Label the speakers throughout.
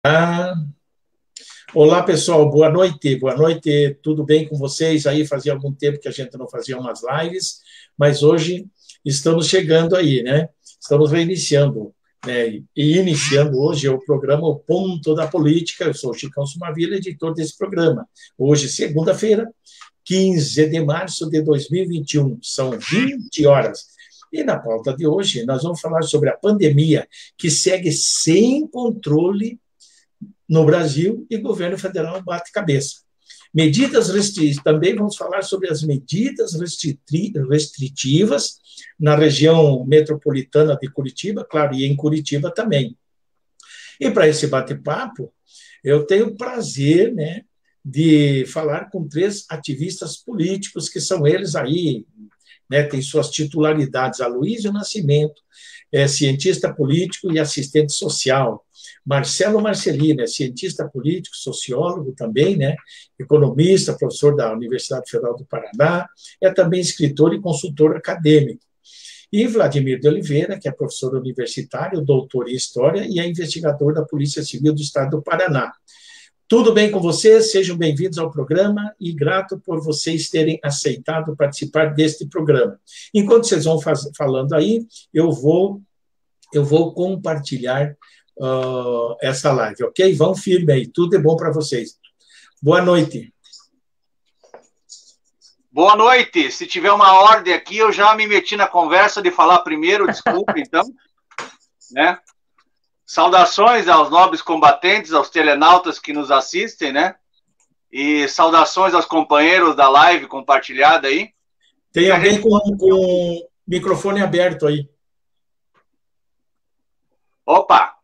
Speaker 1: Ah, olá, pessoal, boa noite, tudo bem com vocês? Aí fazia algum tempo que a gente não fazia umas lives, mas hoje estamos chegando aí, né? Estamos reiniciando, né? E iniciando hoje o programa O Ponto da Política. Eu sou o Chicão Sumavila, editor desse programa. Hoje, segunda-feira, 15 de março de 2021, são 20 horas. E na pauta de hoje, nós vamos falar sobre a pandemia, que segue sem controle no Brasil e governo federal bate cabeça. Medidas restritivas, também vamos falar sobre as medidas restritivas na região metropolitana de Curitiba, claro, e em Curitiba também. E para esse bate-papo, eu tenho o prazer, né, de falar com três ativistas políticos, que são eles aí, né, têm suas titularidades. Aloysio Nascimento é cientista político e assistente social. Marcelo Marcelino é cientista político, sociólogo também, né? Economista, professor da Universidade Federal do Paraná, é também escritor e consultor acadêmico. E Vladimir de Oliveira, que é professor universitário, doutor em História e é investigador da Polícia Civil do Estado do Paraná. Tudo bem com vocês? Sejam bem-vindos ao programa e grato por vocês terem aceitado participar deste programa. Enquanto vocês vão falando aí, eu vou compartilhar essa live, ok? Vão firme aí, tudo é bom para vocês. Boa noite.
Speaker 2: Boa noite. Se tiver uma ordem aqui, eu já me meti na conversa de falar primeiro, desculpe, então, né? Saudações aos nobres combatentes, aos telenautas que nos assistem, né? E saudações aos companheiros da live compartilhada aí.
Speaker 1: Tem alguém com o microfone aberto aí.
Speaker 2: Opa!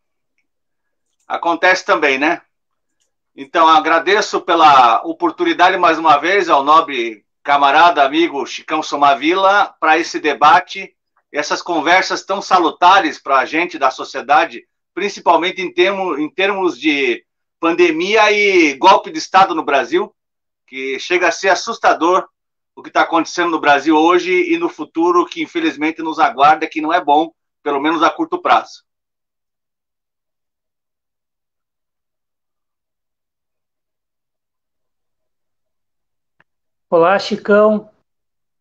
Speaker 2: Acontece também, né? Então, agradeço pela oportunidade mais uma vez ao nobre camarada, amigo Chicão Somavila, para esse debate, essas conversas tão salutares para a gente da sociedade, principalmente em termos de pandemia e golpe de Estado no Brasil, que chega a ser assustador o que está acontecendo no Brasil hoje e no futuro, que infelizmente nos aguarda, que não é bom, pelo menos a curto prazo.
Speaker 3: Olá, Chicão.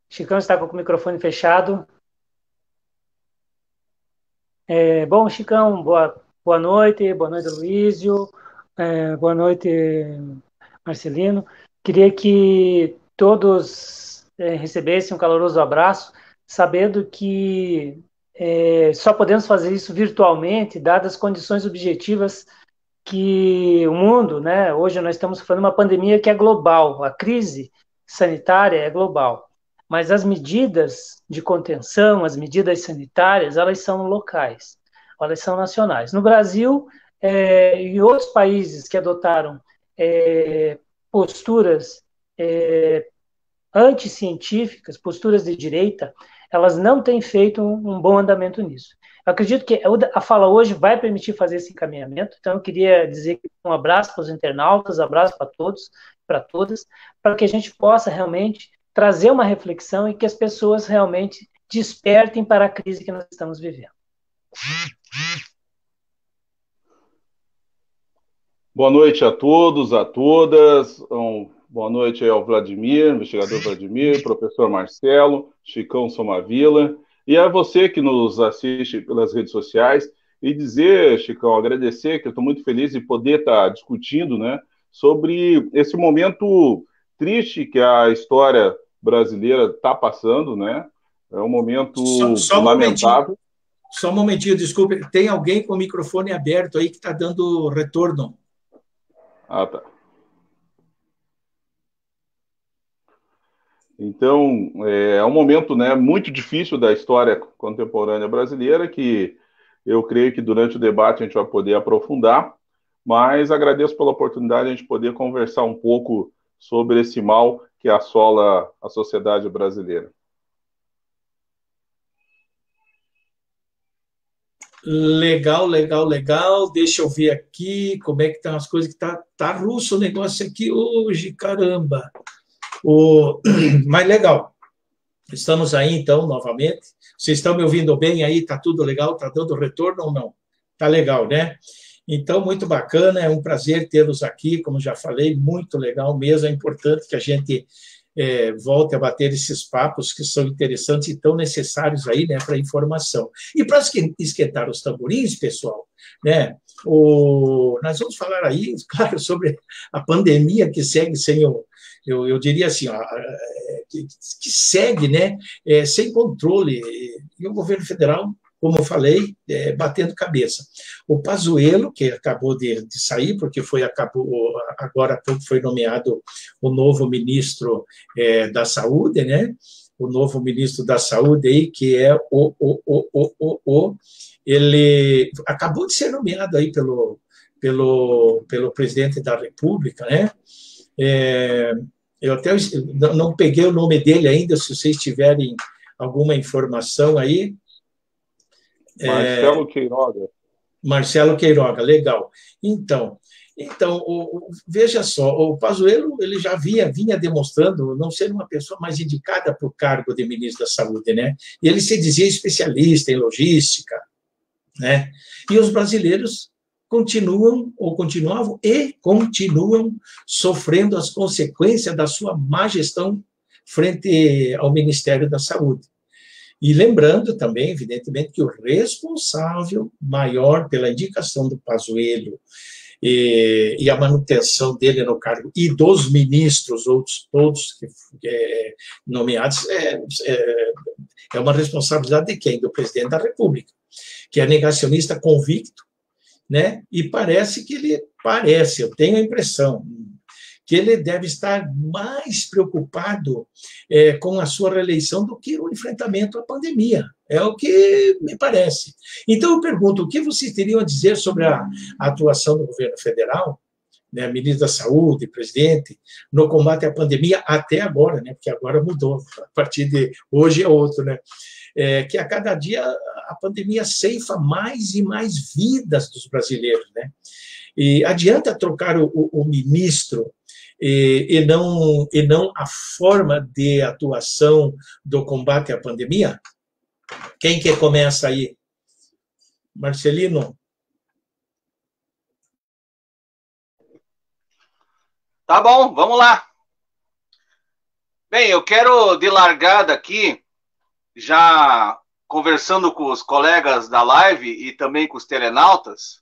Speaker 3: Chicão está com o microfone fechado. Bom, Chicão, boa noite, Aloysio, boa noite, Marcelino. Queria que todos recebessem um caloroso abraço, sabendo que só podemos fazer isso virtualmente, dadas as condições objetivas que o mundo, né? Hoje nós estamos falando de uma pandemia que é global, a crise sanitária é global, mas as medidas de contenção, as medidas sanitárias, elas são locais, elas são nacionais. No Brasil e outros países que adotaram posturas anticientíficas, posturas de direita, elas não têm feito um bom andamento nisso. Eu acredito que a fala hoje vai permitir fazer esse encaminhamento, então eu queria dizer um abraço para os internautas, abraço para todos, para todas, para que a gente possa realmente trazer uma reflexão e que as pessoas realmente despertem para a crise que nós estamos vivendo.
Speaker 4: Boa noite a todos, a todas. Boa noite ao Vladimir, investigador Vladimir, professor Marcelo, Chicão Somavila, e a você que nos assiste pelas redes sociais. E dizer, Chicão, agradecer, que eu estou muito feliz de poder estar discutindo, né, sobre esse momento triste que a história brasileira está passando, né? É um momento lamentável.
Speaker 1: Só um momentinho, desculpe. Tem alguém com o microfone aberto aí que está dando retorno.
Speaker 4: Ah, tá. Então, é um momento, né, muito difícil da história contemporânea brasileira, que eu creio que durante o debate a gente vai poder aprofundar, mas agradeço pela oportunidade de a gente poder conversar um pouco sobre esse mal que assola a sociedade brasileira.
Speaker 1: Legal. Deixa eu ver aqui como é que estão as coisas, que tá russo o negócio aqui hoje, caramba. Mas legal. Estamos aí, então, novamente. Vocês estão me ouvindo bem aí? Tá tudo legal? Tá dando retorno ou não? Tá legal, né? Então, muito bacana, é um prazer tê-los aqui, como já falei, muito legal mesmo, é importante que a gente volte a bater esses papos que são interessantes e tão necessários aí, né, para informação. E para esquentar os tamborins, pessoal, né, nós vamos falar aí, claro, sobre a pandemia que segue sem eu diria assim, ó, que segue, né, sem controle, e o governo federal, como eu falei, batendo cabeça. O Pazuello, que acabou de sair, porque agora há pouco foi nomeado o novo ministro da Saúde, né? O novo ministro da Saúde aí, que é ele acabou de ser nomeado aí pelo presidente da República, né? Eu até não peguei o nome dele ainda, se vocês tiverem alguma informação aí.
Speaker 4: Marcelo Queiroga.
Speaker 1: Marcelo Queiroga, legal. Então veja só, o Pazuello ele já vinha demonstrando não ser uma pessoa mais indicada para o cargo de ministro da Saúde, né? E ele se dizia especialista em logística, né? E os brasileiros continuavam sofrendo as consequências da sua má gestão frente ao Ministério da Saúde. E lembrando também, evidentemente, que o responsável maior pela indicação do Pazuello e a manutenção dele no cargo e dos ministros, outros todos nomeados, é uma responsabilidade de quem? Do presidente da República, que é negacionista convicto, né? E eu tenho a impressão que ele deve estar mais preocupado com a sua reeleição do que o enfrentamento à pandemia. É o que me parece. Então, eu pergunto, o que vocês teriam a dizer sobre a atuação do governo federal, né, ministro da Saúde, presidente, no combate à pandemia até agora, né, porque agora mudou, a partir de hoje é outro, né? Que a cada dia a pandemia ceifa mais e mais vidas dos brasileiros, né? E adianta trocar o ministro e não a forma de atuação do combate à pandemia? Quem que começa aí? Marcelino?
Speaker 2: Tá bom, vamos lá. Bem, eu quero de largada aqui, já conversando com os colegas da live e também com os telenautas,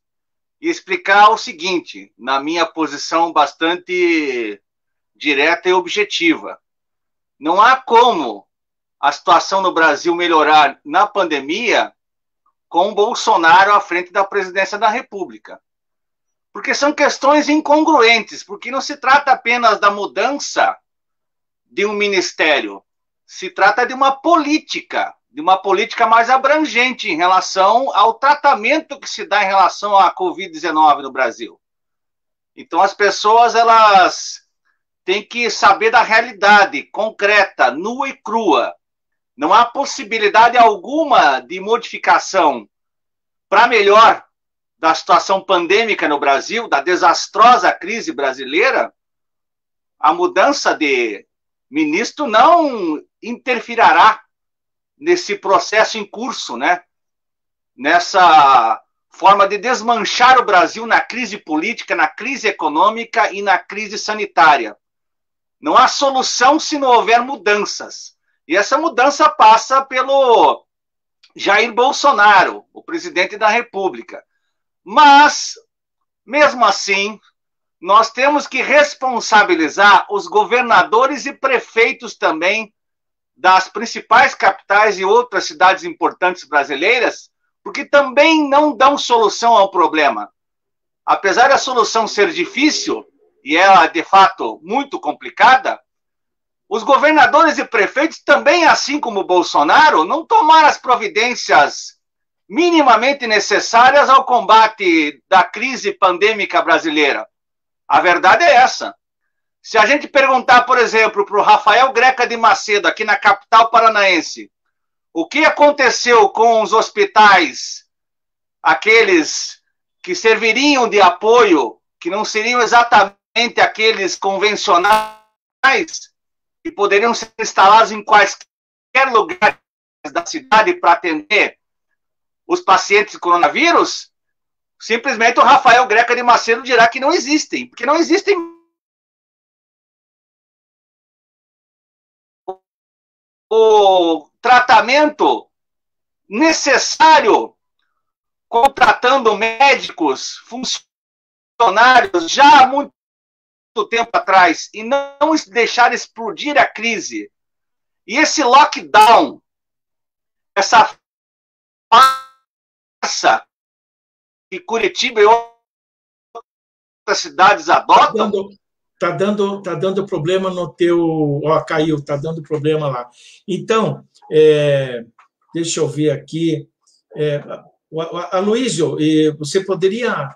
Speaker 2: e explicar o seguinte, na minha posição bastante direta e objetiva. Não há como a situação no Brasil melhorar na pandemia com Bolsonaro à frente da presidência da República. Porque são questões incongruentes, porque não se trata apenas da mudança de um ministério, se trata de uma política mais abrangente em relação ao tratamento que se dá em relação à Covid-19 no Brasil. Então, as pessoas, elas têm que saber da realidade concreta, nua e crua. Não há possibilidade alguma de modificação para melhor da situação pandêmica no Brasil, da desastrosa crise brasileira. A mudança de ministro não interferirá nesse processo em curso, né? Nessa forma de desmanchar o Brasil na crise política, na crise econômica e na crise sanitária. Não há solução se não houver mudanças. E essa mudança passa pelo Jair Bolsonaro, o presidente da República. Mas, mesmo assim, nós temos que responsabilizar os governadores e prefeitos também das principais capitais e outras cidades importantes brasileiras, porque também não dão solução ao problema. Apesar da solução ser difícil, e ela, de fato, muito complicada, os governadores e prefeitos também, assim como o Bolsonaro, não tomaram as providências minimamente necessárias ao combate da crise pandêmica brasileira. A verdade é essa. Se a gente perguntar, por exemplo, para o Rafael Greca de Macedo, aqui na capital paranaense, o que aconteceu com os hospitais, aqueles que serviriam de apoio, que não seriam exatamente aqueles convencionais, que poderiam ser instalados em quaisquer lugares da cidade para atender os pacientes de coronavírus, Simplesmente o Rafael Greca de Macedo dirá que não existem, porque não existem o tratamento necessário contratando médicos, funcionários já há muito tempo atrás e não deixar explodir a crise. E esse lockdown, essa farsa que Curitiba e outras cidades adotam.
Speaker 1: Tá dando problema no teu. Ó, caiu, tá dando problema lá. Então, deixa eu ver aqui. Aloysio, você poderia,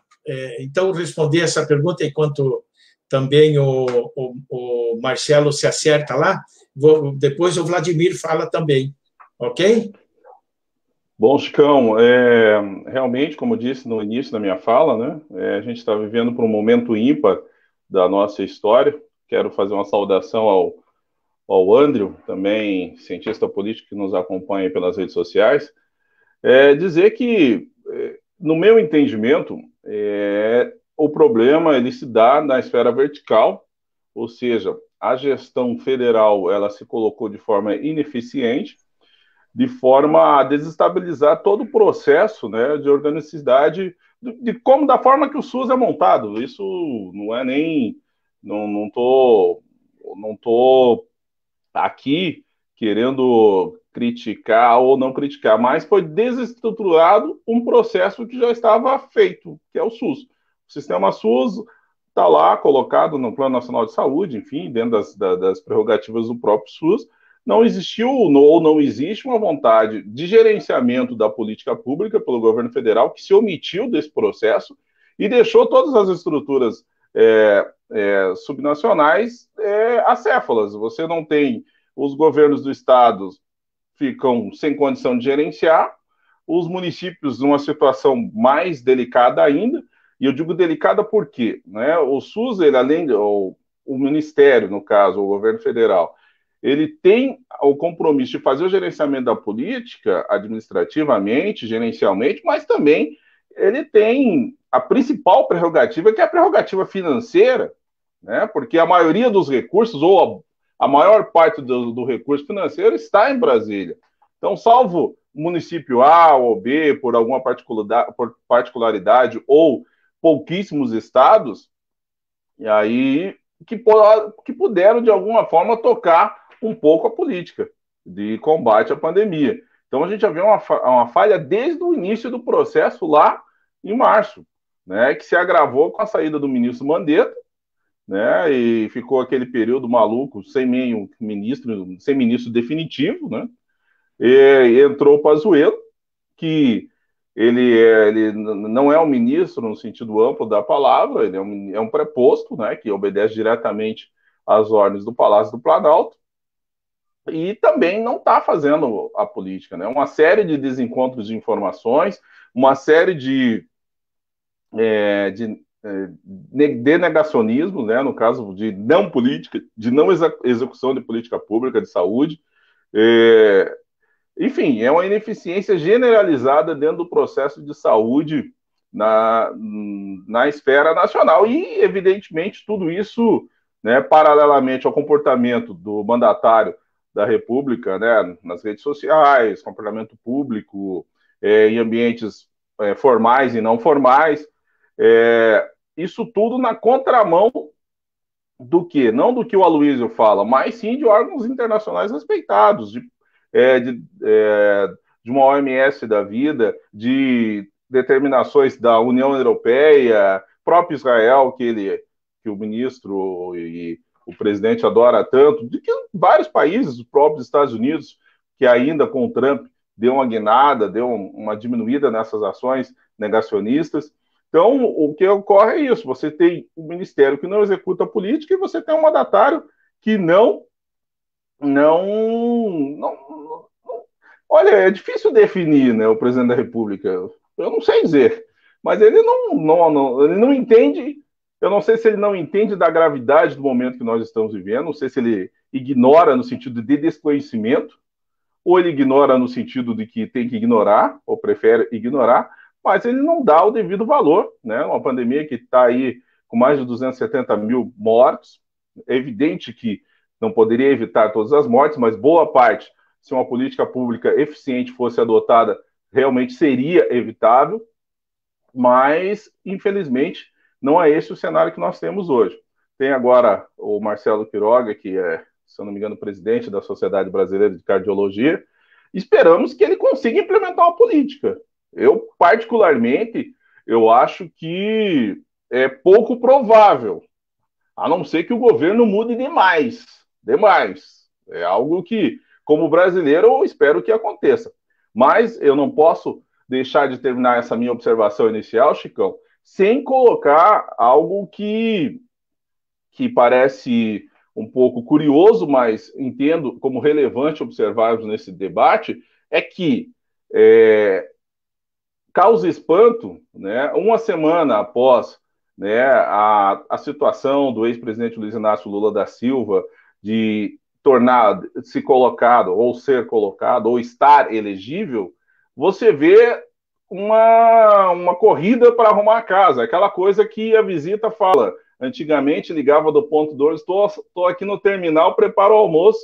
Speaker 1: então, responder essa pergunta enquanto também o Marcelo se acerta lá? Depois o Vladimir fala também, ok?
Speaker 4: Bom, Chicão, realmente, como eu disse no início da minha fala, né, a gente está vivendo por um momento ímpar da nossa história. Quero fazer uma saudação ao Andrew, também cientista político que nos acompanha pelas redes sociais. Dizer que, no meu entendimento, o problema ele se dá na esfera vertical, ou seja, a gestão federal ela se colocou de forma ineficiente, de forma a desestabilizar todo o processo, né, de organicidade, da forma que o SUS é montado. Isso não é nem... Não tô aqui querendo criticar ou não criticar, mas foi desestruturado um processo que já estava feito, que é o SUS. O sistema SUS está lá colocado no Plano Nacional de Saúde, enfim, dentro das prerrogativas do próprio SUS. Não existiu ou não existe uma vontade de gerenciamento da política pública pelo governo federal, que se omitiu desse processo e deixou todas as estruturas subnacionais acéfalas. Você não tem... Os governos do estado ficam sem condição de gerenciar, os municípios numa situação mais delicada ainda, e eu digo delicada por quê? Né? O SUS, ele, além o Ministério, no caso, o governo federal, ele tem o compromisso de fazer o gerenciamento da política administrativamente, gerencialmente, mas também ele tem a principal prerrogativa, que é a prerrogativa financeira, né? Porque a maioria dos recursos, ou a maior parte do recurso financeiro está em Brasília. Então, salvo município A ou B, por alguma particularidade, ou pouquíssimos estados, e aí que puderam, de alguma forma, tocar um pouco a política de combate à pandemia. Então, a gente já vê uma falha desde o início do processo, lá em março, né, que se agravou com a saída do ministro Mandetta, né, e ficou aquele período maluco, sem ministro definitivo, né, e entrou o Pazuello, que ele não é um ministro no sentido amplo da palavra, ele é um preposto, né, que obedece diretamente às ordens do Palácio do Planalto, e também não está fazendo a política, né, uma série de desencontros de informações, uma série de negacionismo, né, no caso de não política, de não execução de política pública de saúde. Enfim, é uma ineficiência generalizada dentro do processo de saúde na esfera nacional. E, evidentemente, tudo isso, né, paralelamente ao comportamento do mandatário da República, né, nas redes sociais, comportamento público, em ambientes formais e não formais, isso tudo na contramão do que? Não do que o Aloysio fala, mas sim de órgãos internacionais respeitados, de uma OMS da vida, de determinações da União Europeia, próprio Israel, que o ministro e o presidente adora tanto, de que vários países, os próprios Estados Unidos, que ainda com o Trump deu uma guinada, deu uma diminuída nessas ações negacionistas. Então, o que ocorre é isso, você tem um ministério que não executa a política e você tem um mandatário que olha, é difícil definir, né, o presidente da República, eu não sei dizer, mas ele não entende, eu não sei se ele não entende da gravidade do momento que nós estamos vivendo, não sei se ele ignora no sentido de desconhecimento, ou ele ignora no sentido de que tem que ignorar, ou prefere ignorar, mas ele não dá o devido valor, né? Uma pandemia que está aí com mais de 270 mil mortos. É evidente que não poderia evitar todas as mortes, mas boa parte, se uma política pública eficiente fosse adotada, realmente seria evitável, mas, infelizmente, não é esse o cenário que nós temos hoje. Tem agora o Marcelo Quiroga, que é, se eu não me engano, presidente da Sociedade Brasileira de Cardiologia. Esperamos que ele consiga implementar uma política. Eu, particularmente, eu acho que é pouco provável, a não ser que o governo mude demais. Demais. É algo que, como brasileiro, eu espero que aconteça. Mas eu não posso deixar de terminar essa minha observação inicial, Chicão, sem colocar algo que parece um pouco curioso, mas entendo como relevante observarmos nesse debate, é que causa espanto, né, uma semana após, né, a situação do ex-presidente Luiz Inácio Lula da Silva de se colocado, ou ser colocado, ou estar elegível, você vê uma corrida para arrumar a casa, aquela coisa que a visita fala. Antigamente ligava do ponto 2, estou aqui no terminal, preparo o almoço,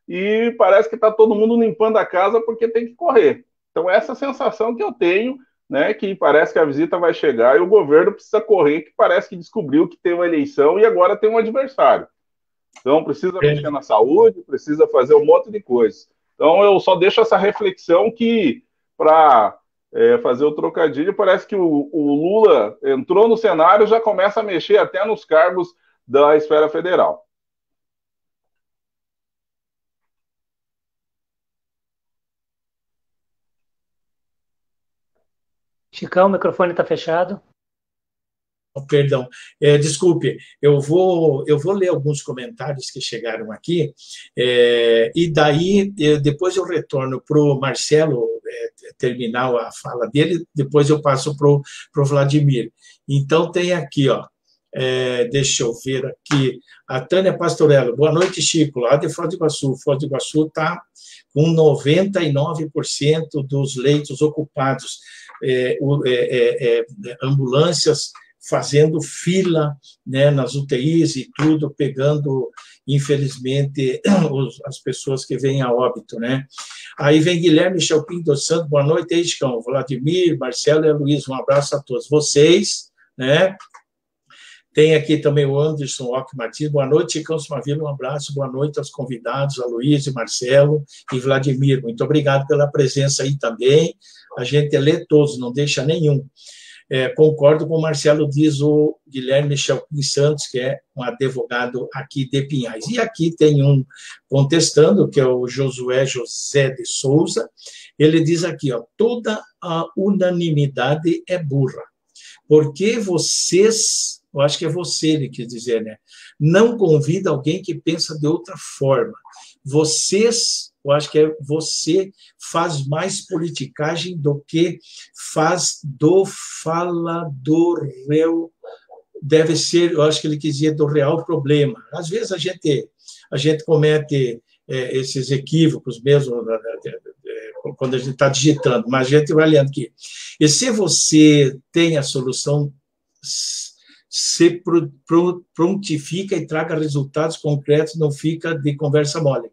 Speaker 4: e parece que está todo mundo limpando a casa porque tem que correr. Então, essa sensação que eu tenho, né, que parece que a visita vai chegar e o governo precisa correr, que parece que descobriu que tem uma eleição e agora tem um adversário. Então, precisa mexer na saúde, precisa fazer um monte de coisas. Então, eu só deixo essa reflexão que, para fazer o trocadilho, parece que o Lula entrou no cenário e já começa a mexer até nos cargos da esfera federal.
Speaker 3: Chicão, o microfone está fechado.
Speaker 1: Perdão, desculpe, eu vou ler alguns comentários que chegaram aqui, e daí depois eu retorno para o Marcelo terminar a fala dele, depois eu passo para o Vladimir. Então tem aqui, ó, deixa eu ver aqui, a Tânia Pastorello, boa noite, Chico, lá de Foz do Iguaçu. Foz do Iguaçu está com 99% dos leitos ocupados, ambulâncias fazendo fila, né, nas UTIs e tudo, pegando, infelizmente, as pessoas que vêm a óbito, né? Aí vem Guilherme Chalpin dos Santos, boa noite, Eiscão, Vladimir, Marcelo e Luiz, um abraço a todos vocês, né? Tem aqui também o Anderson Ock Martins, boa noite, Chicão Somavila, um abraço, boa noite aos convidados, a Luiz, Marcelo e Vladimir, muito obrigado pela presença aí também, a gente lê todos, não deixa nenhum. Concordo com o Marcelo, diz o Guilherme Chalpin Santos, que é um advogado aqui de Pinhais. E aqui tem um contestando, que é o Josué José de Souza, ele diz aqui, ó, toda a unanimidade é burra, porque vocês, eu acho que é você, ele quis dizer, né, não convida alguém que pensa de outra forma. Vocês, eu acho que você faz mais politicagem do que faz do falador real, deve ser, eu acho que ele quis dizer do real problema. Às vezes a gente comete esses equívocos mesmo quando a gente está digitando, mas a gente vai lendo aqui. E se você tem a solução, se prontifica e traga resultados concretos, não fica de conversa mole.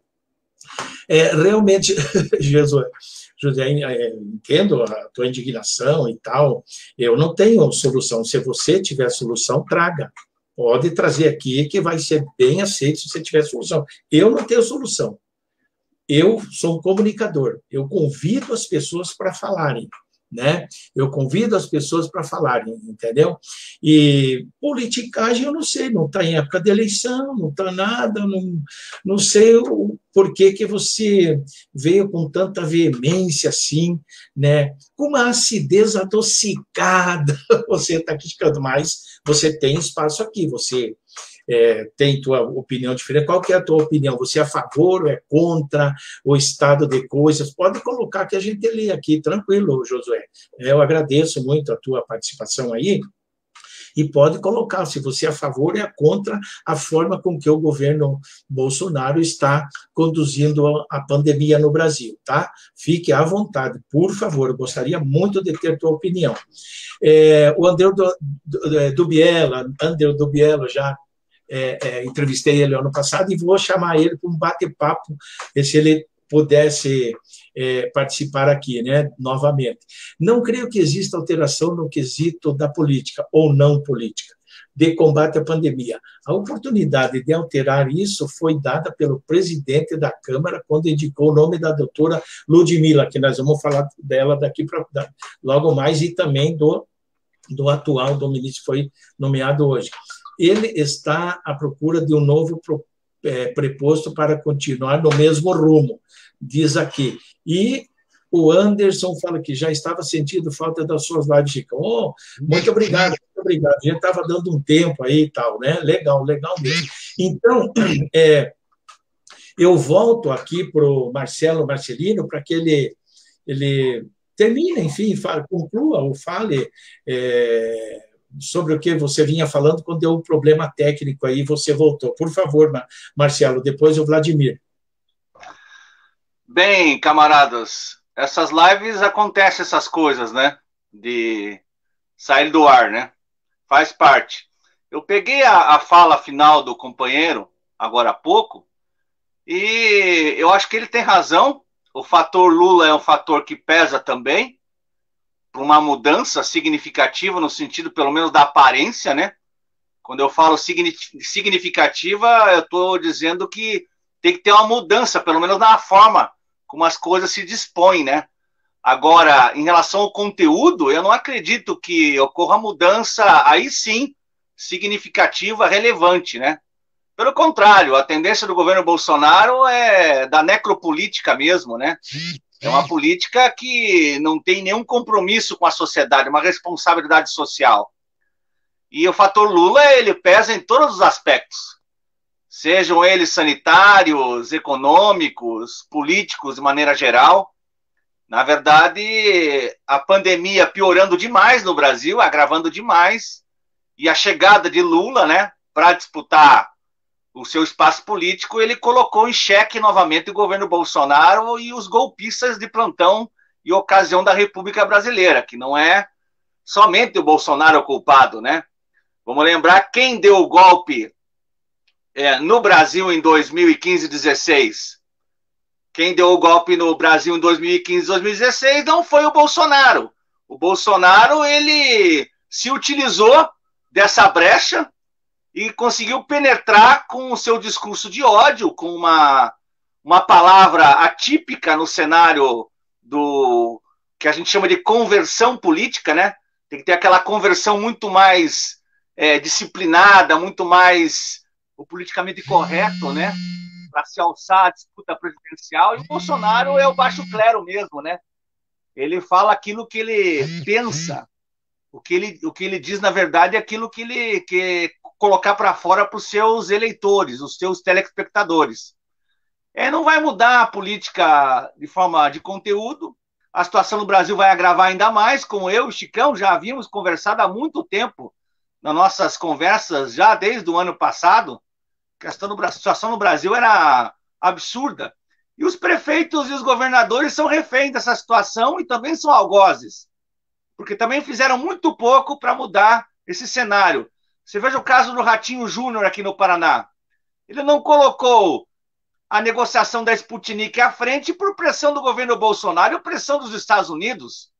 Speaker 1: Realmente, José, entendo a tua indignação e tal, eu não tenho solução. Se você tiver solução, traga. Pode trazer aqui, que vai ser bem aceito se você tiver solução. Eu não tenho solução. Eu sou um comunicador. Eu convido as pessoas para falarem, né? Eu convido as pessoas para falarem, entendeu? E politicagem, eu não sei, não está em época de eleição, não está nada, não sei o porquê que você veio com tanta veemência assim, né? Com uma acidez adocicada, você está criticando, mas você tem espaço aqui, você tem tua opinião diferente. Qual que é a tua opinião? Você é a favor ou é contra o estado de coisas? Pode colocar que a gente lê aqui, tranquilo, Josué. Eu agradeço muito a tua participação aí. e pode colocar se você é a favor ou é contra a forma com que o governo Bolsonaro está conduzindo a pandemia no Brasil, tá? Fique à vontade, por favor, eu gostaria muito de ter tua opinião. O André Dubiello, já entrevistei ele ano passado e vou chamar ele para um bate-papo, se ele pudesse participar aqui, né, novamente. Não creio que exista alteração no quesito da política, ou não política, de combate à pandemia. A oportunidade de alterar isso foi dada pelo presidente da Câmara quando indicou o nome da doutora Ludmila, que nós vamos falar dela daqui para logo mais, e também do atual, do ministro que foi nomeado hoje. Ele está à procura de um novo preposto para continuar no mesmo rumo, diz aqui. E o Anderson fala que já estava sentindo falta das suas lives, Chico. Oh, muito obrigado, muito obrigado. A gente estava dando um tempo aí e tal, né? Legal, legal mesmo. Então, eu volto aqui para o Marcelino, para que ele termine, enfim, conclua ou fale sobre o que você vinha falando quando deu um problema técnico aí, você voltou. Por favor, Marcelo, depois o Vladimir.
Speaker 2: Bem, camaradas, essas lives acontecem essas coisas, né? De sair do ar, né? Faz parte. Eu peguei a fala final do companheiro, agora há pouco, e eu acho que ele tem razão. O fator Lula é um fator que pesa também, para uma mudança significativa, no sentido, pelo menos, da aparência, né? Quando eu falo significativa, eu estou dizendo que tem que ter uma mudança, pelo menos na forma como as coisas se dispõem, né? Agora, em relação ao conteúdo, eu não acredito que ocorra mudança, aí sim, significativa, relevante, né? Pelo contrário, a tendência do governo Bolsonaro é da necropolítica mesmo, né? É uma política que não tem nenhum compromisso com a sociedade, uma responsabilidade social. E o fator Lula, ele pesa em todos os aspectos, sejam eles sanitários, econômicos, políticos, de maneira geral. Na verdade, a pandemia piorando demais no Brasil, agravando demais, e a chegada de Lula, né, para disputar o seu espaço político, ele colocou em xeque novamente o governo Bolsonaro e os golpistas de plantão e ocasião da República Brasileira, que não é somente o Bolsonaro o culpado, né? Vamos lembrar quem deu o golpe no Brasil em 2015 e 2016. Quem deu o golpe no Brasil em 2015 e 2016 não foi o Bolsonaro. O Bolsonaro, ele se utilizou dessa brecha e conseguiu penetrar com o seu discurso de ódio, com uma palavra atípica no cenário do que a gente chama de conversão política, né? Tem que ter aquela conversão muito mais disciplinada, muito mais o politicamente correto, né? Para se alçar à disputa presidencial. E o Bolsonaro é o baixo clero mesmo, né? Ele fala aquilo que ele pensa. O que ele diz, na verdade, é aquilo que ele quer colocar para fora para os seus eleitores, os seus telespectadores. Não vai mudar a política de forma de conteúdo. A situação no Brasil vai agravar ainda mais, como eu e o Chicão já havíamos conversado há muito tempo nas nossas conversas, já desde o ano passado. A situação no Brasil era absurda. E os prefeitos e os governadores são reféns dessa situação e também são algozes, porque também fizeram muito pouco para mudar esse cenário. Você veja o caso do Ratinho Júnior aqui no Paraná. Ele não colocou a negociação da Sputnik à frente por pressão do governo Bolsonaro e pressão dos Estados Unidos.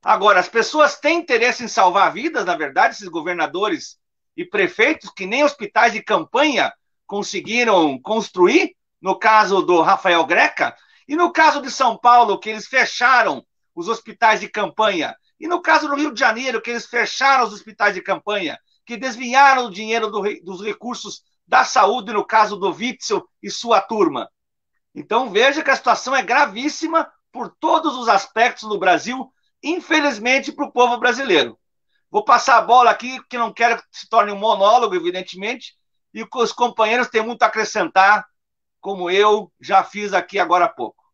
Speaker 2: Agora, as pessoas têm interesse em salvar vidas, na verdade, esses governadores e prefeitos que nem hospitais de campanha conseguiram construir, no caso do Rafael Greca, e no caso de São Paulo, que eles fecharam os hospitais de campanha, e no caso do Rio de Janeiro, que eles fecharam os hospitais de campanha, que desviaram o dinheiro dos recursos da saúde, no caso do Witzel e sua turma. Então veja que a situação é gravíssima por todos os aspectos no Brasil, infelizmente para o povo brasileiro. Vou passar a bola aqui, que não quero que se torne um monólogo, evidentemente, e os companheiros têm muito a acrescentar, como eu já fiz aqui agora há pouco.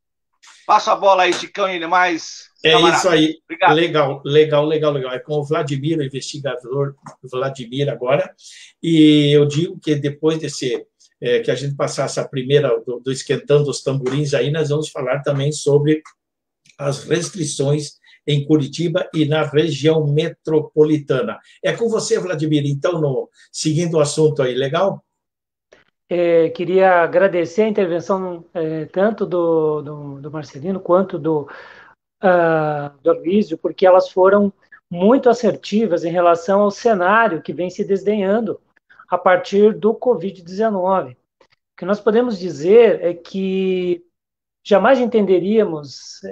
Speaker 2: Passo a bola aí, Chicão e demais.
Speaker 1: É isso aí.
Speaker 2: Obrigado.
Speaker 1: Legal. É com o Vladimir, o investigador Vladimir agora. E eu digo que depois desse que a gente passar essa primeira do esquentando os tamborins aí, nós vamos falar também sobre as restrições em Curitiba e na região metropolitana. É com você, Vladimir. Então, seguindo o assunto aí, legal?
Speaker 3: Queria agradecer a intervenção tanto do Marcelino quanto do Aloysio, porque elas foram muito assertivas em relação ao cenário que vem se desdenhando a partir do Covid-19. O que nós podemos dizer é que jamais entenderíamos,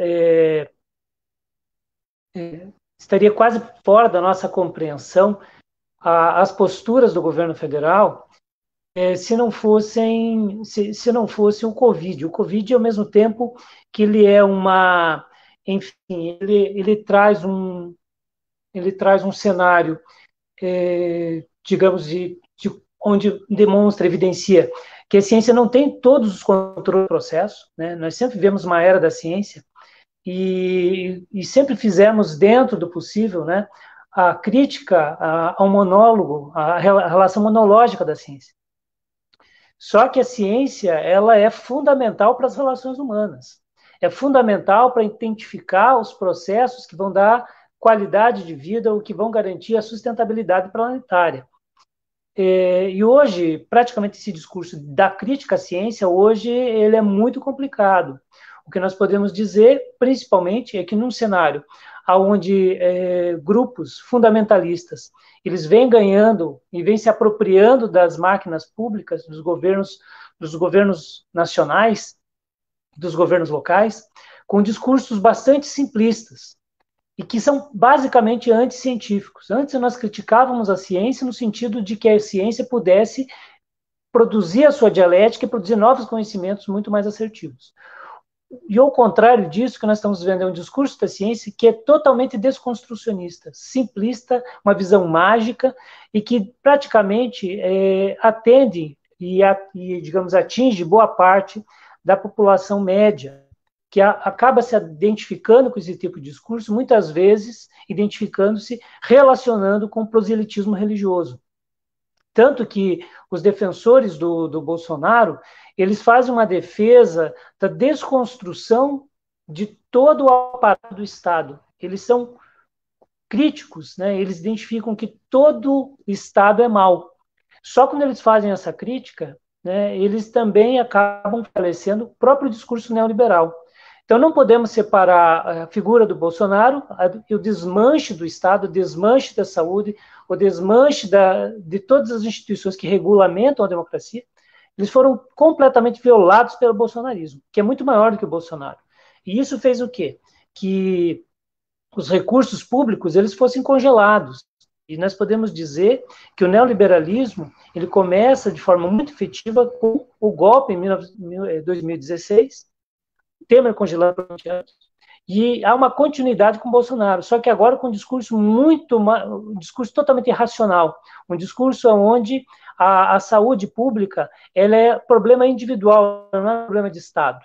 Speaker 3: estaria quase fora da nossa compreensão as posturas do governo federal se não fosse o Covid. O Covid, ao mesmo tempo que ele é enfim, ele traz um cenário, digamos, onde demonstra, evidencia que a ciência não tem todos os controles do processo, né? Nós sempre vivemos uma era da ciência e sempre fizemos, dentro do possível, né, a crítica ao monólogo, a relação monológica da ciência. Só que a ciência, ela é fundamental para as relações humanas. É fundamental para identificar os processos que vão dar qualidade de vida ou que vão garantir a sustentabilidade planetária. E hoje, praticamente esse discurso da crítica à ciência, hoje, ele é muito complicado. O que nós podemos dizer, principalmente, é que num cenário onde grupos fundamentalistas eles vêm ganhando e vêm se apropriando das máquinas públicas, dos governos nacionais, dos governos locais, com discursos bastante simplistas e que são basicamente anticientíficos. Antes nós criticávamos a ciência no sentido de que a ciência pudesse produzir a sua dialética e produzir novos conhecimentos muito mais assertivos. E ao contrário disso, que nós estamos vendo é um discurso da ciência que é totalmente desconstrucionista, simplista, uma visão mágica e que praticamente atende e, digamos, atinge boa parte da população média, que acaba se identificando com esse tipo de discurso, muitas vezes identificando-se, relacionando com o proselitismo religioso. Tanto que os defensores do Bolsonaro, eles fazem uma defesa da desconstrução de todo o aparato do Estado. Eles são críticos, né? Eles identificam que todo Estado é mau. Só quando eles fazem essa crítica, né, eles também acabam fortalecendo o próprio discurso neoliberal. Então, não podemos separar a figura do Bolsonaro e o desmanche do Estado, o desmanche da saúde, o desmanche de todas as instituições que regulamentam a democracia. Eles foram completamente violados pelo bolsonarismo, que é muito maior do que o Bolsonaro. E isso fez o quê? Que os recursos públicos eles fossem congelados. E nós podemos dizer que o neoliberalismo ele começa de forma muito efetiva com o golpe em 2016, Temer congelando por 20 anos, e há uma continuidade com Bolsonaro, só que agora com um discurso um discurso totalmente irracional, um discurso onde a saúde pública ela é problema individual, não é problema de Estado.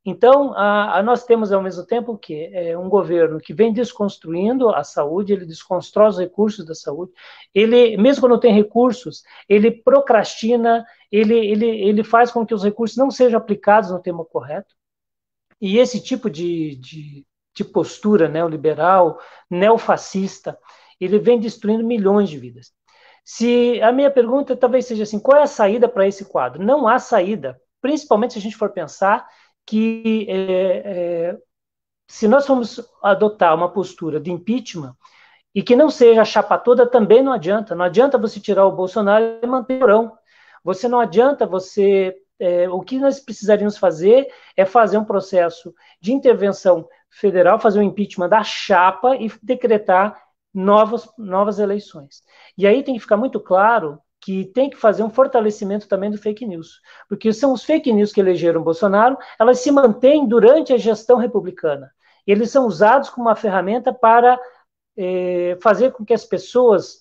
Speaker 3: Então, nós temos ao mesmo tempo que um governo que vem desconstruindo a saúde, ele desconstrói os recursos da saúde, ele, mesmo quando tem recursos, ele procrastina, ele faz com que os recursos não sejam aplicados no tempo correto. E esse tipo de postura neoliberal, neofascista, ele vem destruindo milhões de vidas. A minha pergunta talvez seja assim, qual é a saída para esse quadro? Não há saída, principalmente se a gente for pensar que se nós formos adotar uma postura de impeachment e que não seja a chapa toda, também não adianta. Não adianta você tirar o Bolsonaro e manter o Mourão. Não adianta o que nós precisaríamos fazer é fazer um processo de intervenção federal, fazer um impeachment da chapa e decretar novas eleições. E aí tem que ficar muito claro que tem que fazer um fortalecimento também do fake news, porque são os fake news que elegeram Bolsonaro, elas se mantêm durante a gestão republicana. Eles são usados como uma ferramenta para fazer com que as pessoas,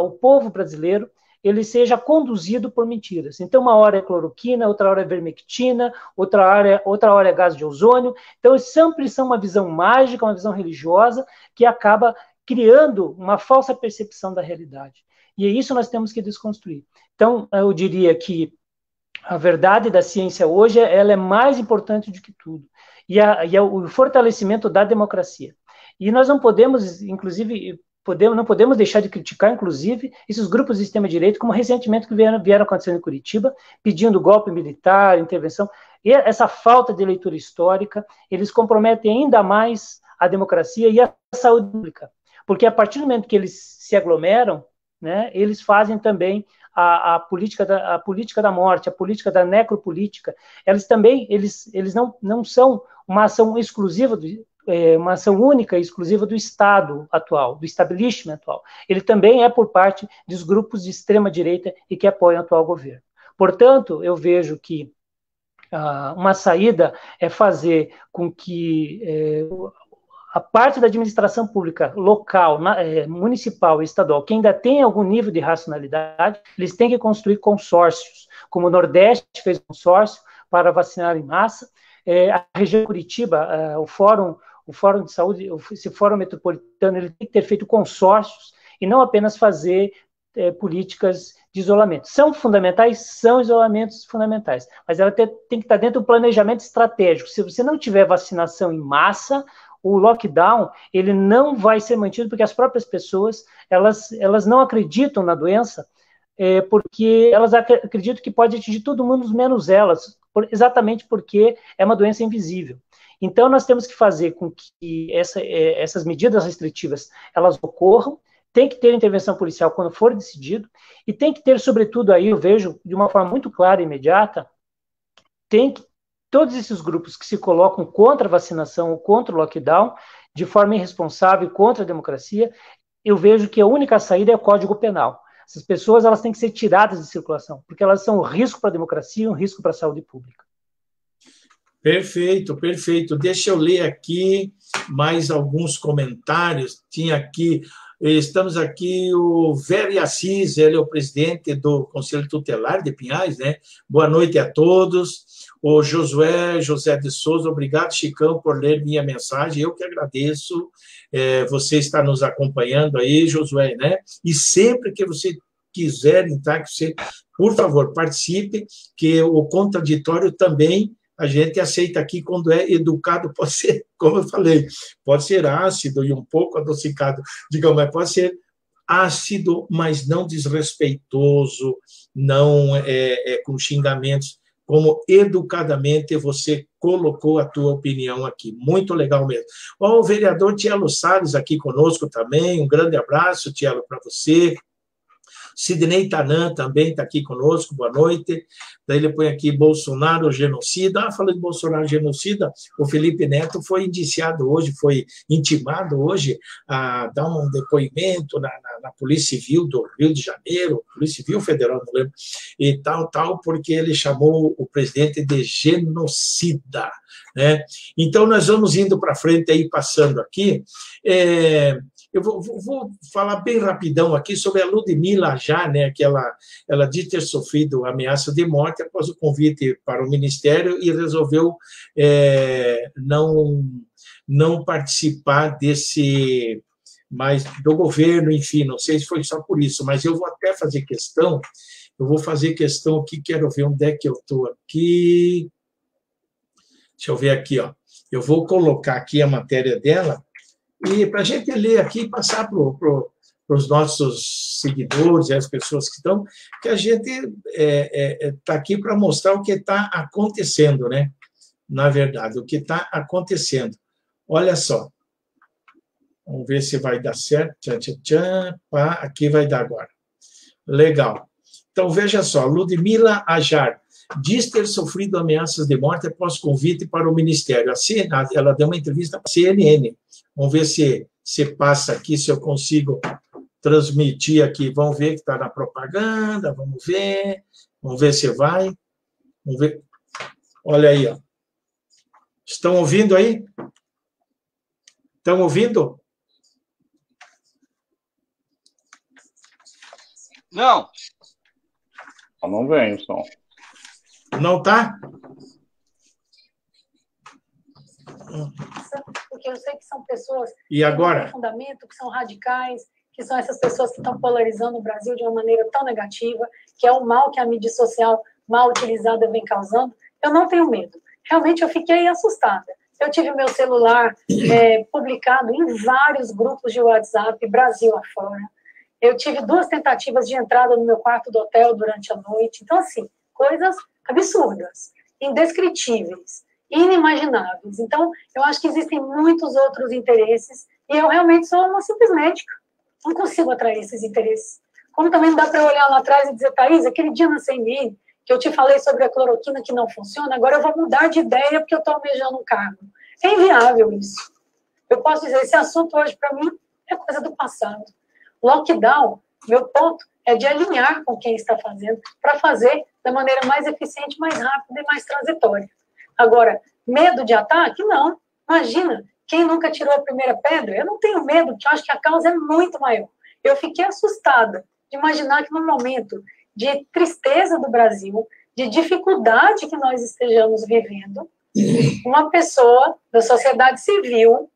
Speaker 3: o povo brasileiro, ele seja conduzido por mentiras. Então, uma hora é cloroquina, outra hora é vermectina, outra hora é gás de ozônio. Então, sempre são uma visão mágica, uma visão religiosa, que acaba criando uma falsa percepção da realidade. E é isso que nós temos que desconstruir. Então, eu diria que a verdade da ciência hoje, ela é mais importante do que tudo. E o fortalecimento da democracia. E nós não podemos, inclusive, não podemos deixar de criticar, inclusive, esses grupos de extrema-direita, como recentemente que vieram acontecendo em Curitiba, pedindo golpe militar, intervenção. E essa falta de leitura histórica, eles comprometem ainda mais a democracia e a saúde pública. Porque a partir do momento que eles se aglomeram, né, eles fazem também a política da morte, a política da necropolítica. Eles não são uma ação exclusiva uma ação única e exclusiva do Estado atual, do establishment atual. Ele também é por parte dos grupos de extrema-direita e que apoiam o atual governo. Portanto, eu vejo que uma saída é fazer com que a parte da administração pública local, municipal e estadual, que ainda tem algum nível de racionalidade, eles têm que construir consórcios, como o Nordeste fez um consórcio para vacinar em massa, a região de Curitiba, o Fórum de Saúde, esse Fórum Metropolitano, ele tem que ter feito consórcios e não apenas fazer políticas de isolamento. São fundamentais? São isolamentos fundamentais, mas ela tem que estar dentro do planejamento estratégico. Se você não tiver vacinação em massa, o lockdown, ele não vai ser mantido, porque as próprias pessoas, elas não acreditam na doença, porque elas acreditam que pode atingir todo mundo, menos elas, exatamente porque é uma doença invisível. Então, nós temos que fazer com que essas medidas restritivas, elas ocorram, tem que ter intervenção policial quando for decidido, e tem que ter, sobretudo, aí eu vejo, de uma forma muito clara e imediata, todos esses grupos que se colocam contra a vacinação ou contra o lockdown, de forma irresponsável, contra a democracia, eu vejo que a única saída é o Código Penal. Essas pessoas, elas têm que ser tiradas de circulação, porque elas são um risco para a democracia e um risco para a saúde pública.
Speaker 1: Perfeito, perfeito. Deixa eu ler aqui mais alguns comentários. Estamos aqui, o Vério Assis, ele é o presidente do Conselho Tutelar de Pinhais, né? Boa noite a todos. O José de Souza, obrigado, Chicão, por ler minha mensagem. Eu que agradeço. Você está nos acompanhando aí, Josué, né? E sempre que você quiser, então, que você, por favor, participe, que o contraditório também a gente aceita aqui quando é educado, pode ser, como eu falei, pode ser ácido e um pouco adocicado, digamos, mas pode ser ácido, mas não desrespeitoso, não com xingamentos, como educadamente você colocou a tua opinião aqui. Muito legal mesmo. O vereador Tielo Salles aqui conosco também, um grande abraço, Tielo, para você. Sidney Tanan também está aqui conosco, boa noite. Daí ele põe aqui Bolsonaro genocida. Falando de Bolsonaro genocida, o Felipe Neto foi indiciado hoje, foi intimado hoje a dar um depoimento na Polícia Civil do Rio de Janeiro, Polícia Civil Federal, não lembro, e tal, porque ele chamou o presidente de genocida, né? Então, nós vamos indo para frente aí, passando aqui. Eu vou falar bem rapidão aqui sobre a Ludmila Ajar, né, que ela diz ter sofrido ameaça de morte após o convite para o Ministério e resolveu não participar do governo, enfim, não sei se foi só por isso, mas eu vou até fazer questão, aqui, quero ver onde é que eu estou aqui. Deixa eu ver aqui, ó. Eu vou colocar aqui a matéria dela, e para a gente ler aqui e passar para os nossos seguidores e as pessoas que estão, que a gente está aqui para mostrar o que está acontecendo, né? Na verdade, o que está acontecendo. Olha só. Vamos ver se vai dar certo. Aqui vai dar agora. Legal. Então, veja só. Ludmila Ajar diz ter sofrido ameaças de morte após convite para o Ministério. Ela deu uma entrevista para a CNN. Vamos ver se passa aqui, se eu consigo transmitir aqui. Vamos ver que está na propaganda, vamos ver se vai. Vamos ver. Olha aí, ó. Estão ouvindo aí? Estão ouvindo?
Speaker 2: Não.
Speaker 4: Não vem o som.
Speaker 1: Não tá?
Speaker 5: Porque eu sei que são pessoas
Speaker 1: E agora?
Speaker 5: que têm um fundamento, que são radicais, que são essas pessoas que estão polarizando o Brasil de uma maneira tão negativa, que é o mal que a mídia social mal utilizada vem causando. Eu não tenho medo. Realmente eu fiquei assustada. Eu tive meu celular publicado em vários grupos de WhatsApp, Brasil afora. Eu tive 2 tentativas de entrada no meu quarto do hotel durante a noite. Então, assim, coisas absurdas, indescritíveis, inimagináveis. Então, eu acho que existem muitos outros interesses e eu realmente sou uma simples médica. Não consigo atrair esses interesses. Como também não dá para olhar lá atrás e dizer, Thaís, aquele dia na CNI que eu te falei sobre a cloroquina que não funciona, agora eu vou mudar de ideia porque eu estou almejando um cargo. É inviável isso. Eu posso dizer, esse assunto hoje, para mim, é coisa do passado. Lockdown, meu ponto é de alinhar com quem está fazendo para fazer da maneira mais eficiente, mais rápida e mais transitória. Agora, medo de ataque? Não. Imagina, quem nunca tirou a primeira pedra? Eu não tenho medo, porque eu acho que a causa é muito maior. Eu fiquei assustada de imaginar que no momento de tristeza do Brasil, de dificuldade que nós estejamos vivendo, uma pessoa da sociedade civil,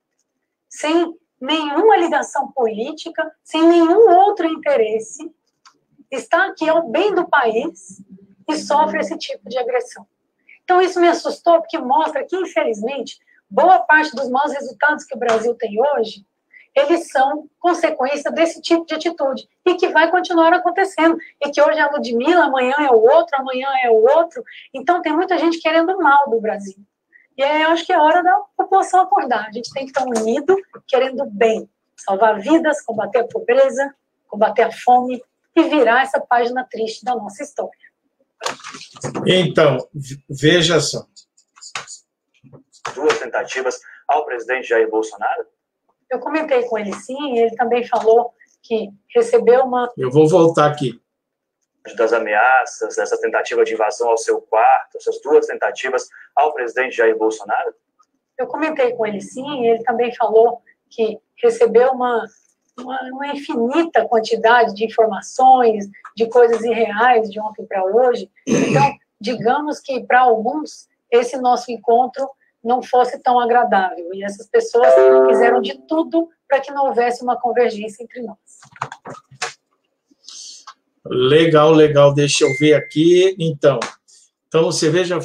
Speaker 5: sem nenhuma ligação política, sem nenhum outro interesse, está aqui ao bem do país e sofre esse tipo de agressão. Então, isso me assustou, porque mostra que, infelizmente, boa parte dos maus resultados que o Brasil tem hoje, eles são consequência desse tipo de atitude, e que vai continuar acontecendo, e que hoje é a Ludmilla, amanhã é o outro, amanhã é o outro. Então, tem muita gente querendo o mal do Brasil. E aí, eu acho que é hora da população acordar. A gente tem que estar unido, querendo o bem, salvar vidas, combater a pobreza, combater a fome e virar essa página triste da nossa história.
Speaker 1: Então, veja só.
Speaker 6: 2 tentativas ao presidente Jair Bolsonaro?
Speaker 5: Eu comentei com ele sim, ele também falou que recebeu uma...
Speaker 1: Eu vou voltar aqui.
Speaker 6: Das ameaças, dessa tentativa de invasão ao seu quarto, essas 2 tentativas ao presidente Jair Bolsonaro?
Speaker 5: Eu comentei com ele sim, ele também falou que recebeu uma infinita quantidade de informações, de coisas irreais de ontem para hoje. Então, digamos que para alguns esse nosso encontro não fosse tão agradável. E essas pessoas fizeram de tudo para que não houvesse uma convergência entre nós.
Speaker 1: Legal, legal. Deixa eu ver aqui. Então vocês vejam